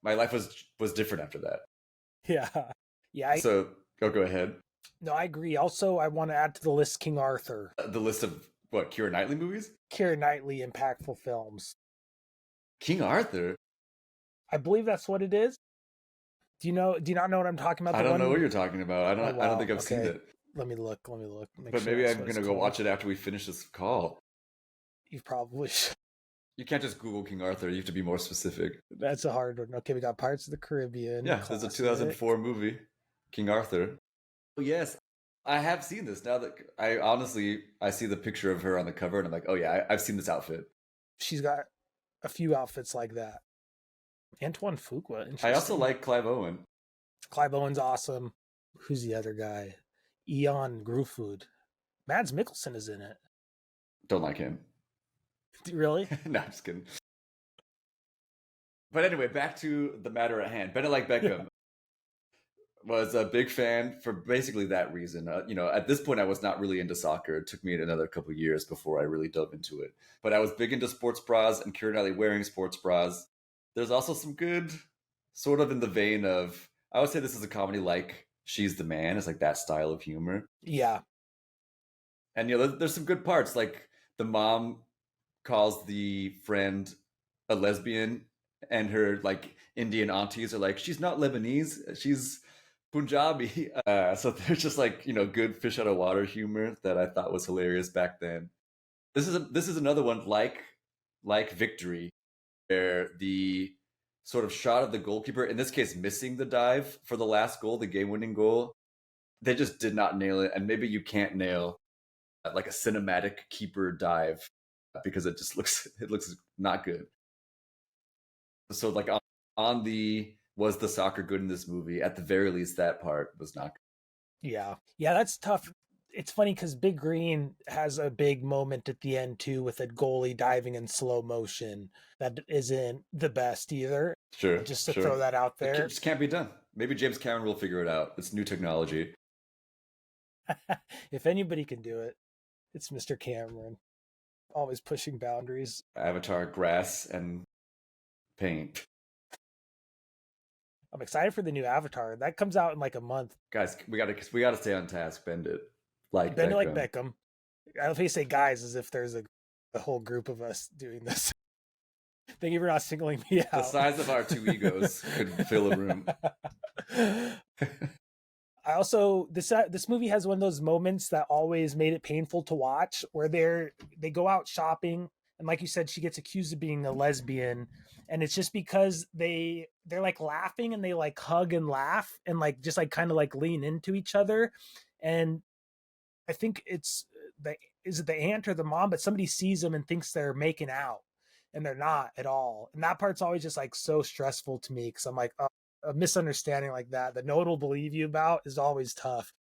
life was different after that. Yeah. So go ahead. No, I agree. Also, I want to add to the list King Arthur. The list of what, Keira Knightley movies? Keira Knightley impactful films. King Arthur? I believe that's what it is. Do you not know what I'm talking about? I don't know what you're talking about. I don't think I've seen it. Let me look. But maybe I'm going to go watch it after we finish this call. You probably should. You can't just Google King Arthur. You have to be more specific. That's a hard one. Okay, we got Pirates of the Caribbean. Yeah, there's a 2004 movie, King Arthur. Oh, yes, I have seen this. Now that I see the picture of her on the cover, and I'm like, oh yeah, I've seen this outfit. She's got a few outfits like that. Antoine Fuqua. I also like Clive Owen. Clive Owen's awesome. Who's the other guy? Eon Gruffudd. Mads Mikkelsen is in it. Don't like him. Really? No, I'm just kidding. But anyway, back to the matter at hand. Bend It Like Beckham was a big fan for basically that reason. At this point, I was not really into soccer. It took me another couple of years before I really dove into it. But I was big into sports bras and Keira Knightley wearing sports bras. There's also some good, sort of in the vein of, I would say this is a comedy like She's the Man. It's like that style of humor. Yeah. And there's some good parts, like the mom calls the friend a lesbian, and her like Indian aunties are like, she's not Lebanese, she's Punjabi. So there's just like, good fish out of water humor that I thought was hilarious back then. This is another one like Victory, where the sort of shot of the goalkeeper, in this case missing the dive for the last goal, the game-winning goal, they just did not nail it. And maybe you can't nail like a cinematic keeper dive because it looks not good. So like on the, was the soccer good in this movie? At the very least, that part was not good. Yeah, that's tough. It's funny because Big Green has a big moment at the end too, with a goalie diving in slow motion that isn't the best either. Sure. Just to throw that out there. It just can't be done. Maybe James Cameron will figure it out. It's new technology. If anybody can do it, it's Mr. Cameron. Always pushing boundaries. Avatar, grass, and paint. I'm excited for the new Avatar. That comes out in like a month. Guys, we gotta stay on task. Bend it like Bend it like Beckham. I love how you say guys as if there's a whole group of us doing this. Thank you for not singling me out. The size of our two egos could fill a room. I also this movie has one of those moments that always made it painful to watch, where they go out shopping, and like you said, she gets accused of being a lesbian, and it's just because they're like laughing and they like hug and laugh and like just like kind of like lean into each other, and I think it's is it the aunt or the mom, but somebody sees them and thinks they're making out, and they're not at all, and that part's always just like so stressful to me because I'm like, oh, a misunderstanding like that no one will believe you about is always tough.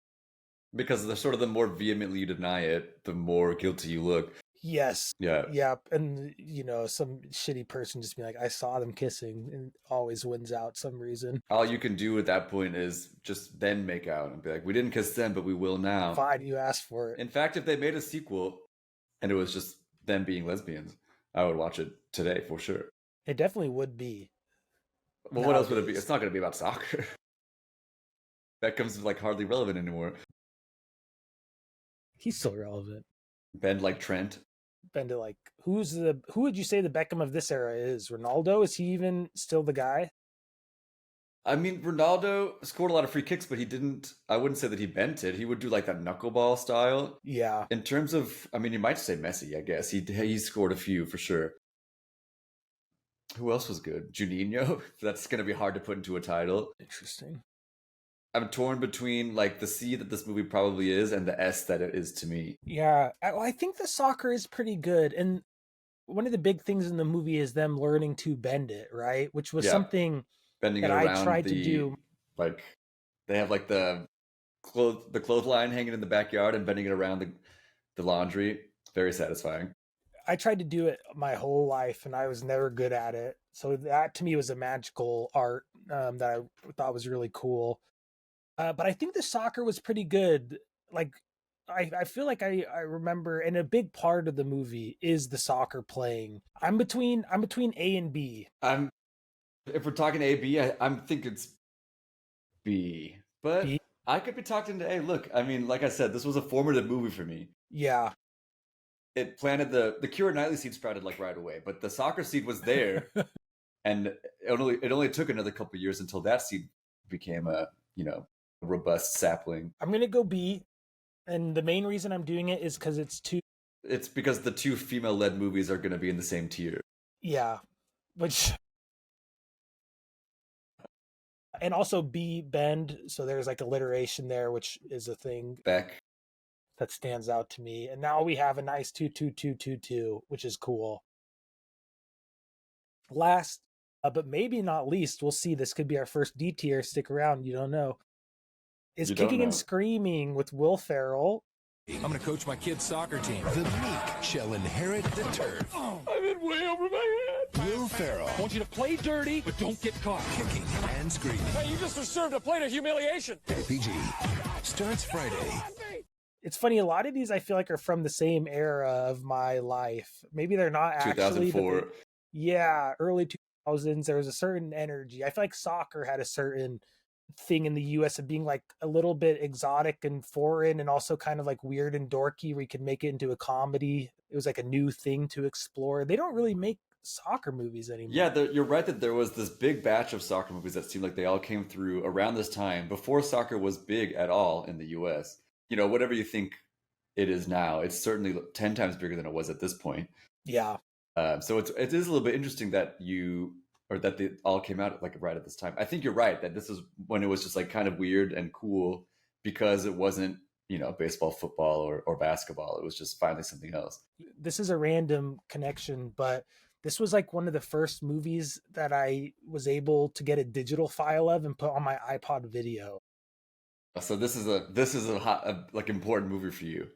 Because the more vehemently you deny it, the more guilty you look. Yes. Yeah. Yep. And some shitty person just be like, I saw them kissing, and always wins out some reason. All you can do at that point is just then make out and be like, we didn't kiss then, but we will now. Fine, you asked for it. In fact, if they made a sequel and it was just them being lesbians, I would watch it today for sure. It definitely would be. Well, what else would it be? It's not going to be about soccer. Beckham's like hardly relevant anymore. He's still relevant. Bend like Trent. Bend like who would you say the Beckham of this era is? Ronaldo? Is he even still the guy? I mean, Ronaldo scored a lot of free kicks, but I wouldn't say that he bent it. He would do like that knuckleball style. Yeah. In terms of, I mean, you might say Messi, I guess. He scored a few for sure. Who else was good? Juninho? That's going to be hard to put into a title. Interesting. I'm torn between like the C that this movie probably is and the S that it is to me. Yeah. I think the soccer is pretty good. And one of the big things in the movie is them learning to bend it, right? Which was something bending that it around I tried to do. Like they have like the clothesline hanging in the backyard and bending it around the laundry. Very satisfying. I tried to do it my whole life and I was never good at it. So that to me was a magical art that I thought was really cool. But I think the soccer was pretty good. Like, I feel like I remember, and a big part of the movie is the soccer playing. I'm between A and B. If we're talking A, B, I think it's B. But B? I could be talked into A. Look, I mean, like I said, this was a formative movie for me. Yeah. It planted the Keira Knightley seed sprouted like right away, but the soccer seed was there, and it only took another couple of years until that seed became a robust sapling. I'm gonna go B, and the main reason I'm doing it is because it's because the two female-led movies are going to be in the same tier. Yeah, and also B, bend. So there's like alliteration there, which is a thing. Beck. That stands out to me. And now we have a nice 2-2-2-2-2, which is cool. Last, but maybe not least, we'll see. This could be our first D tier. Stick around. You don't know. Is Kicking and Screaming with Will Ferrell. I'm going to coach my kid's soccer team. The meek shall inherit the turf. Oh, I'm in way over my head. Will Ferrell. I want you to play dirty, but don't get caught. Kicking and Screaming. Hey, you just served a plate of humiliation. PG. Starts Friday. It's funny, a lot of these I feel like are from the same era of my life. Maybe they're not actually. 2004. Yeah, early 2000s. There was a certain energy. I feel like soccer had a certain thing in the US of being like a little bit exotic and foreign and also kind of like weird and dorky where you could make it into a comedy. It was like a new thing to explore. They don't really make soccer movies anymore. Yeah, you're right that there was this big batch of soccer movies that seemed like they all came through around this time before soccer was big at all in the US. Whatever you think it is now, it's certainly 10 times bigger than it was at this point. Yeah. So it is a little bit interesting that they all came out like right at this time. I think you're right that this is when it was just like kind of weird and cool because it wasn't, baseball, football, or basketball. It was just finally something else. This is a random connection, but this was like one of the first movies that I was able to get a digital file of and put on my iPod video. So this is a hot, like important movie for you.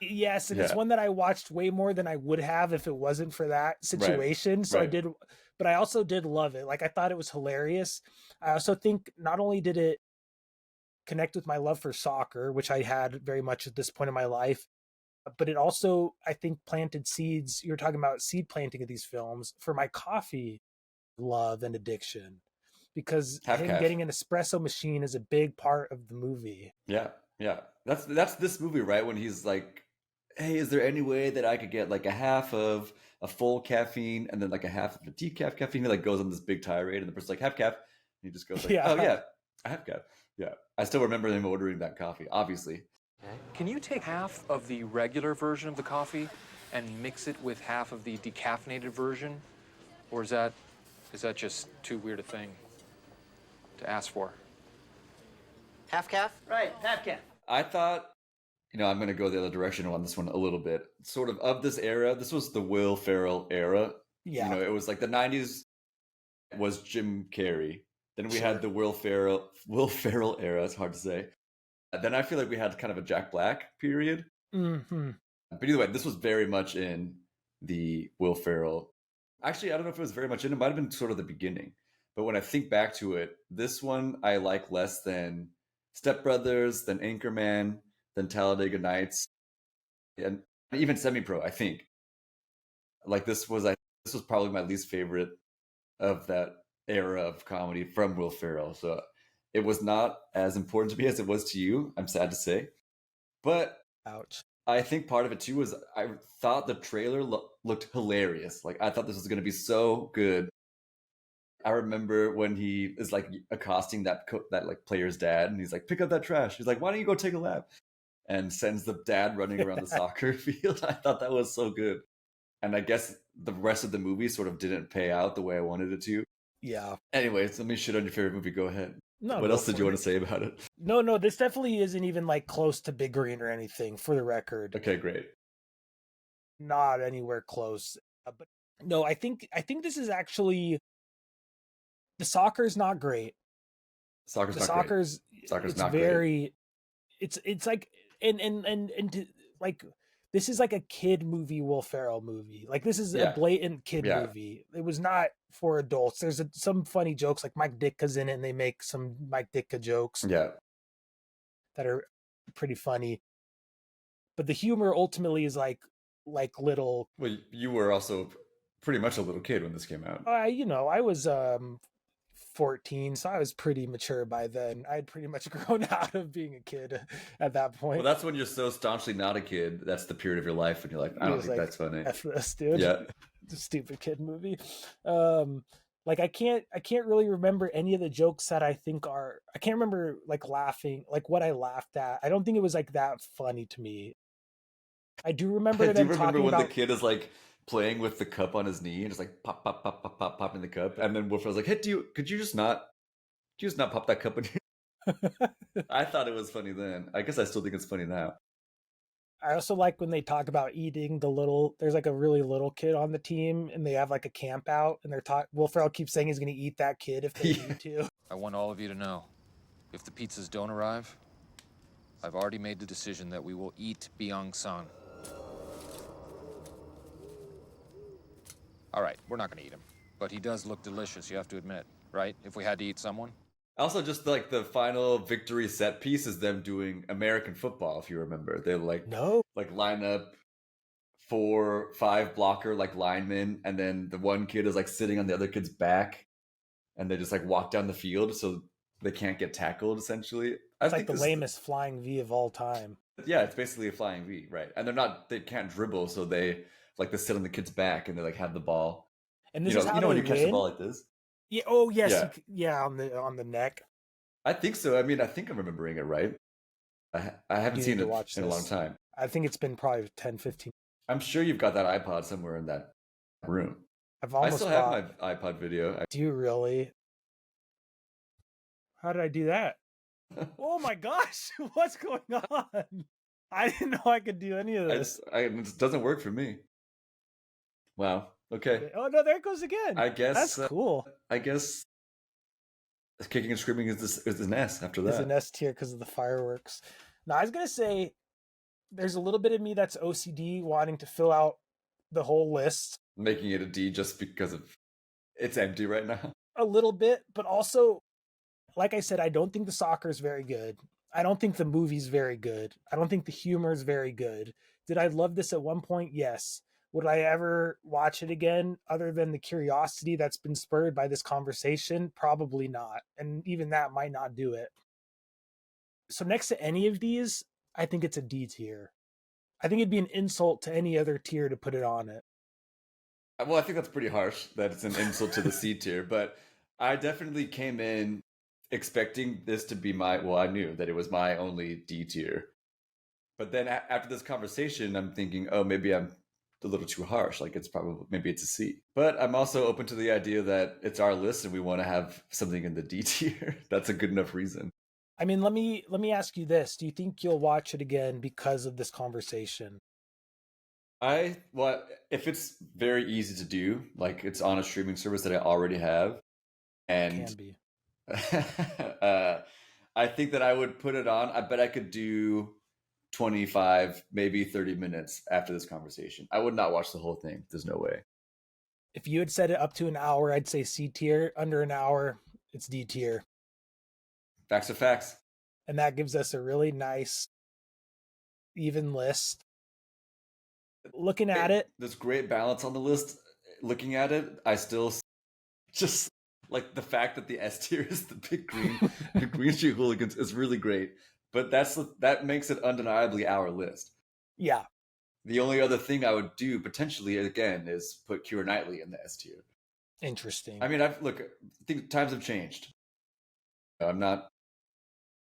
Yes, and it's one that I watched way more than I would have if it wasn't for that situation. Right. So I did, but I also did love it. Like I thought it was hilarious. I also think not only did it connect with my love for soccer, which I had very much at this point in my life, but it also, I think, planted seeds. You're talking about seed planting of these films for my coffee love and addiction. Because getting an espresso machine is a big part of the movie. Yeah. That's this movie, right? When he's like, hey, is there any way that I could get like a half of a full caffeine and then like a half of a decaf caffeine? He like goes on this big tirade and the person's like, half calf. And he just goes like, oh yeah, a half calf. Yeah, I still remember them ordering that coffee, obviously. Can you take half of the regular version of the coffee and mix it with half of the decaffeinated version? Or is that just too weird a thing to ask for? Half calf? Right, half calf. I thought, I'm going to go the other direction on this one a little bit. Sort of this era, this was the Will Ferrell era. Yeah. It was like the 90s was Jim Carrey. Then we had the Will Ferrell era, it's hard to say. Then I feel like we had kind of a Jack Black period. Mm-hmm. But either way, this was very much in the Will Ferrell. Actually, I don't know if it was very much in. It might have been sort of the beginning. But when I think back to it, this one I like less than Step Brothers, than Anchorman, than Talladega Nights, and even Semi-Pro, I think. Like this was probably my least favorite of that era of comedy from Will Ferrell. So it was not as important to me as it was to you, I'm sad to say. But ouch. I think part of it too was I thought the trailer looked hilarious. Like I thought this was going to be so good. I remember when he is like accosting that like player's dad, and he's like, "Pick up that trash." He's like, "Why don't you go take a lap?" And sends the dad running around the soccer field. I thought that was so good. And I guess the rest of the movie sort of didn't pay out the way I wanted it to. Yeah. Anyways, let me shit on your favorite movie. Go ahead. No, what else did you want to say about it? No, this definitely isn't even like close to Big Green or anything, for the record. Okay, great. Not anywhere close. But no, I think this is actually, the soccer's not great. Soccer's not very great. It's like like this is like a kid movie, Will Ferrell movie. Like this is a blatant kid movie. It was not for adults. There's some funny jokes, like Mike Ditka's in it, and they make some Mike Ditka jokes. Yeah. That are pretty funny. But the humor ultimately is like little. Well, you were also pretty much a little kid when this came out. I was 14, so I was pretty mature by then. I'd pretty much grown out of being a kid at that point. Well, that's when you're so staunchly not a kid. That's the period of your life when you're like, I don't think that's funny. F this, dude. Yeah. The stupid kid movie. Like I can't really remember any of the jokes that I think are. I can't remember like laughing, like what I laughed at. I don't think it was like that funny to me. I do remember them talking when about the kid is like playing with the cup on his knee and it's like pop, pop, pop, pop, pop, pop in the cup, and then Wolf was like, "Hey, could you just not pop that cup in here?" I thought it was funny then. I guess I still think it's funny now. I also like when they talk about eating there's like a really little kid on the team and they have like a camp out and Will Ferrell keeps saying he's going to eat that kid if they need to. I want all of you to know, if the pizzas don't arrive, I've already made the decision that we will eat Byung-san. All right, we're not going to eat him, but he does look delicious, you have to admit, right? If we had to eat someone. Also, just like the final victory set piece is them doing American football, if you remember. They line up 4-5 blocker like linemen, and then the one kid is like sitting on the other kid's back, and they just like walk down the field so they can't get tackled, essentially. It's like the lamest flying V of all time. Yeah, it's basically a flying V, right? And they can't dribble, so they sit on the kid's back and they like have the ball. And this is how when they you catch the ball like this. Yeah. Oh, yes. Yeah. On the neck. I think so. I mean, I think I'm remembering it right. I haven't seen it in a long time. I think it's been probably 10, 15. I'm sure you've got that iPod somewhere in that room. I still have my iPod video. Do you really? How did I do that? Oh my gosh! What's going on? I didn't know I could do any of this. It doesn't work for me. Wow. Okay. Oh no! There it goes again. I guess that's cool. I guess kicking and screaming is an S after that. It's an S tier because of the fireworks. Now I was gonna say, there's a little bit of me that's OCD wanting to fill out the whole list, making it a D just because it's empty right now. A little bit, but also, like I said, I don't think the soccer is very good. I don't think the movie's very good. I don't think the humor is very good. Did I love this at one point? Yes. Would I ever watch it again, other than the curiosity that's been spurred by this conversation? Probably not. And even that might not do it. So next to any of these, I think it's a D tier. I think it'd be an insult to any other tier to put it on it. Well, I think that's pretty harsh that it's an insult to the C tier, but I definitely came in expecting this to be I knew that it was my only D tier. But then after this conversation, I'm thinking, oh, maybe I'm a little too harsh. Like maybe it's a C. But I'm also open to the idea that it's our list and we want to have something in the D tier. That's a good enough reason. I mean, let me ask you this. Do you think you'll watch it again because of this conversation? If it's very easy to do, like it's on a streaming service that I already have, and Can be. I think that I would put it on. I bet I could do 25, maybe 30 minutes after this conversation. I would not watch the whole thing. There's no way. If you had set it up to an hour, I'd say C tier. Under an hour, it's D tier. Facts are facts. And that gives us a really nice, even list. Looking at it, there's great balance on the list. Looking at it, I still just like the fact that the S tier is the big Green Street Hooligans is really great. But that makes it undeniably our list. Yeah. The only other thing I would do potentially again is put Keira Knightley in the S tier. Interesting. I mean, I think times have changed. I'm not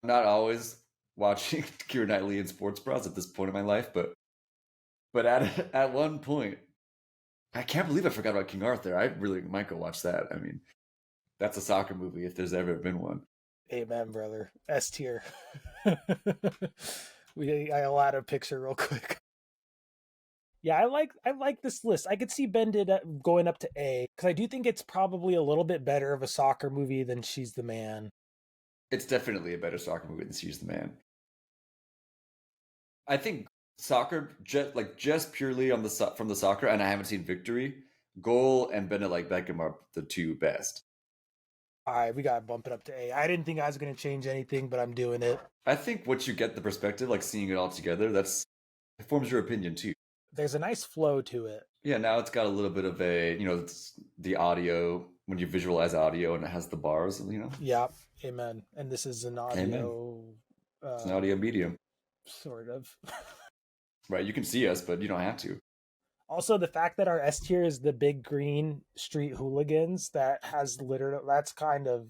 always watching Keira Knightley in Sports Bras at this point in my life, but at one point, I can't believe I forgot about King Arthur. I really might go watch that. I mean, that's a soccer movie if there's ever been one. Amen, brother. S tier. I'll add a picture real quick. Yeah, I like this list. I could see Bendit going up to A because I do think it's probably a little bit better of a soccer movie than She's the Man. It's definitely a better soccer movie than She's the Man. I think soccer, just purely from the soccer, and I haven't seen Victory, Goal and Bend It Like Beckham are the two best. All right, we gotta bump it up to A. I didn't think I was gonna change anything, but I'm doing it. I think once you get the perspective, like seeing it all together, it forms your opinion too. There's a nice flow to it. Yeah, now it's got a little bit of it's the audio, when you visualize audio and it has the bars, Yeah, amen. And this is an audio... it's an audio medium. Sort of. Right, you can see us, but you don't have to. Also, the fact that our S tier is the big Green Street Hooligans, that's kind of...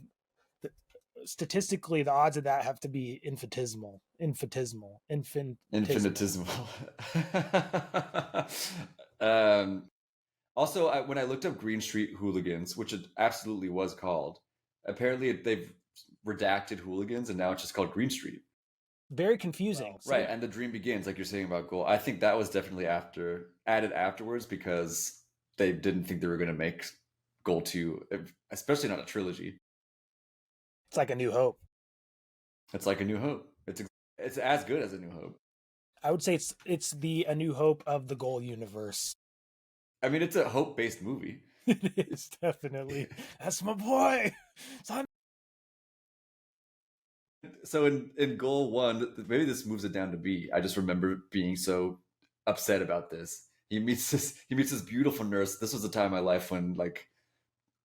Statistically, the odds of that have to be infinitesimal. Also, when I looked up Green Street Hooligans, which it absolutely was called, apparently they've redacted Hooligans and now it's just called Green Street. Very confusing. Right, and the dream begins, like you're saying about Goal. I think that was definitely added afterwards because they didn't think they were going to make Goal 2, especially not a trilogy. It's like A New Hope. It's like A New Hope. It's as good as A New Hope. I would say it's the A New Hope of the Goal universe. I mean, it's a hope-based movie. It is, definitely. That's my boy. Son. So in Goal 1, maybe this moves it down to B. I just remember being so upset about this. He meets this beautiful nurse. This was a time in my life when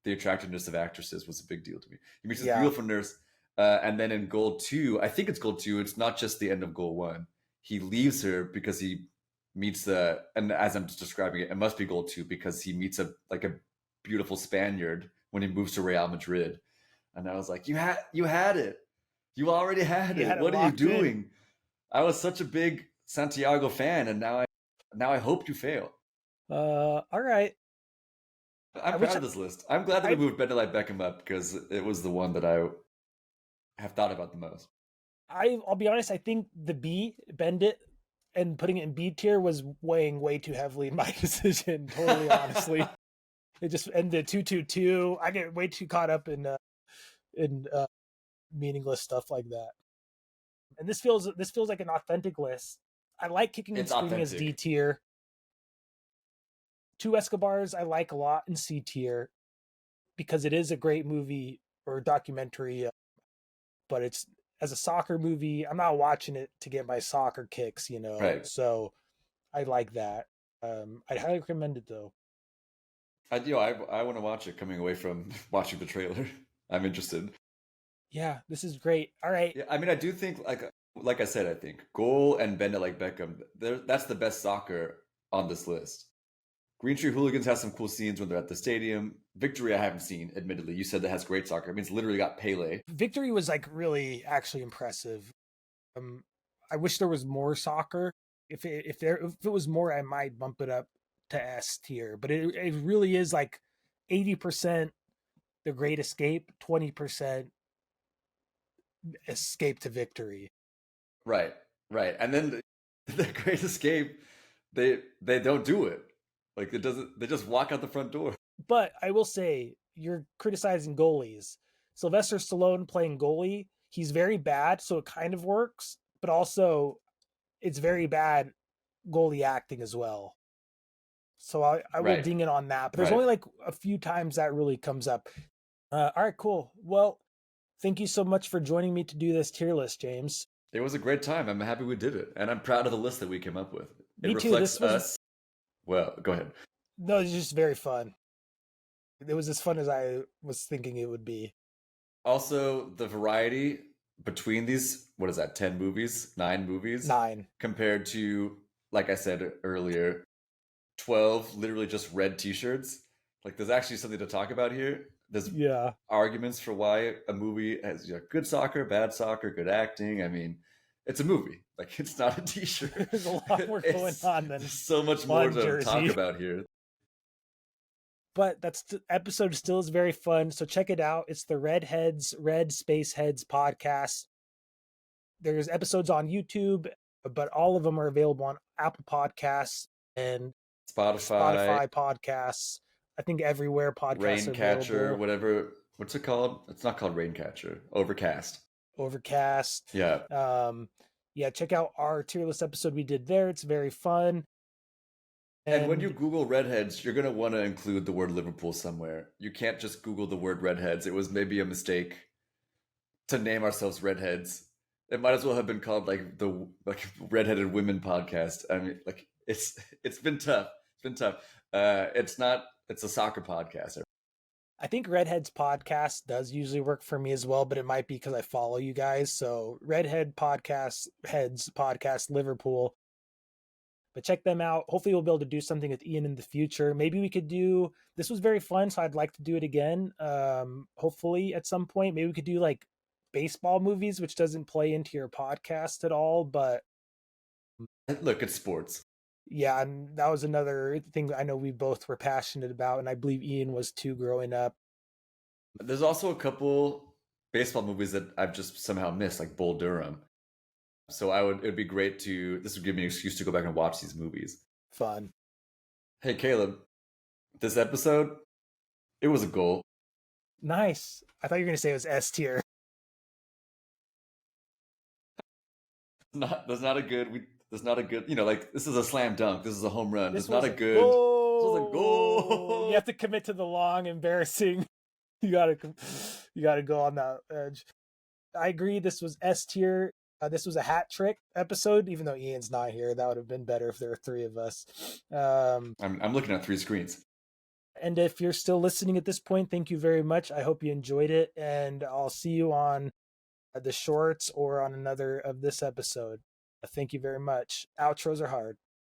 the attractiveness of actresses was a big deal to me. He meets this beautiful nurse, and then in Goal 2, I think it's Goal 2. It's not just the end of Goal 1. He leaves her because he meets and as I'm just describing it, it must be Goal 2 because he meets a beautiful Spaniard when he moves to Real Madrid, and I was like, you had it. You already had it. What are you doing? I was such a big Santiago fan, and now I hope you fail. All right. I'm proud of this list. I'm glad that we moved Bend It Like Beckham up because it was the one that I have thought about the most. I'll be honest, I think the B, Bend It, and putting it in B tier was weighing way too heavily in my decision, totally honestly. It just ended 2-2-2. I get way too caught up in meaningless stuff like that. And this feels like an authentic list. I like Kicking and Screaming as D tier. Two Escobars I like a lot in C tier because it is a great movie or documentary, but it's as a soccer movie, I'm not watching it to get my soccer kicks, Right. So I like that. I'd highly recommend it though. I want to watch it coming away from watching the trailer. I'm interested. Yeah, this is great. All right. Yeah, I mean, I do think like I said, I think Goal and Bend It Like Beckham, that's the best soccer on this list. Green Street Hooligans has some cool scenes when they're at the stadium. Victory, I haven't seen, admittedly. You said that has great soccer. I mean, it's literally got Pele. Victory was like really actually impressive. I wish there was more soccer. If it was more, I might bump it up to S tier. But it really is like 80% The Great Escape, 20% Escape to Victory. Right. And then the Great Escape, they don't do it. Like it doesn't. They just walk out the front door. But I will say, you're criticizing goalies. Sylvester Stallone playing goalie, he's very bad, so it kind of works. But also, it's very bad goalie acting as well. So I will ding it on that. But there's only like a few times that really comes up. All right, cool. Well, thank you so much for joining me to do this tier list, James. It was a great time. I'm happy we did it. And I'm proud of the list that we came up with. Me too. This was... us. Well, go ahead. No, it's just very fun. It was as fun as I was thinking it would be. Also, the variety between these, 10 movies? 9 movies? 9. Compared to, like I said earlier, 12 literally just red t-shirts. Like, there's actually something to talk about here. There's arguments for why a movie has good soccer, bad soccer, good acting. I mean, it's a movie. Like, it's not a t-shirt. There's a lot more going on than there's so much more to talk about here. But episode still is very fun, so check it out. It's the Red Space Heads podcast. There's episodes on YouTube, but all of them are available on Apple Podcasts and Spotify podcasts. I think everywhere podcasts Raincatcher, are available. Whatever. What's it called? It's not called Raincatcher. Overcast. Yeah. Yeah, check out our tier list episode we did there. It's very fun. And when you Google redheads, you're going to want to include the word Liverpool somewhere. You can't just Google the word redheads. It was maybe a mistake to name ourselves redheads. It might as well have been called like the Redheaded Women podcast. I mean, like it's been tough. It's been tough. It's a soccer podcast. I think Redheads podcast does usually work for me as well, but it might be because I follow you guys. So Redhead podcast, Heads podcast, Liverpool. But check them out. Hopefully we'll be able to do something with Ian in the future. Maybe we could this was very fun, so I'd like to do it again. Hopefully at some point, maybe we could do like baseball movies, which doesn't play into your podcast at all, but look, it's sports. Yeah, and that was another thing I know we both were passionate about, and I believe Ian was too growing up. There's also a couple baseball movies that I've just somehow missed, like Bull Durham. So it'd be great this would give me an excuse to go back and watch these movies. Fun. Hey, Caleb, this episode, it was a goal. Nice. I thought you were going to say it was S tier. There's not a good, like this is a slam dunk. This is a home run. This was a good goal. You have to commit to the long, embarrassing. You gotta go on that edge. I agree. This was S tier. This was a hat trick episode, even though Ian's not here. That would have been better if there were 3 of us. I'm looking at 3 screens. And if you're still listening at this point, thank you very much. I hope you enjoyed it, and I'll see you on the shorts or on another of this episode. Thank you very much. Outros are hard.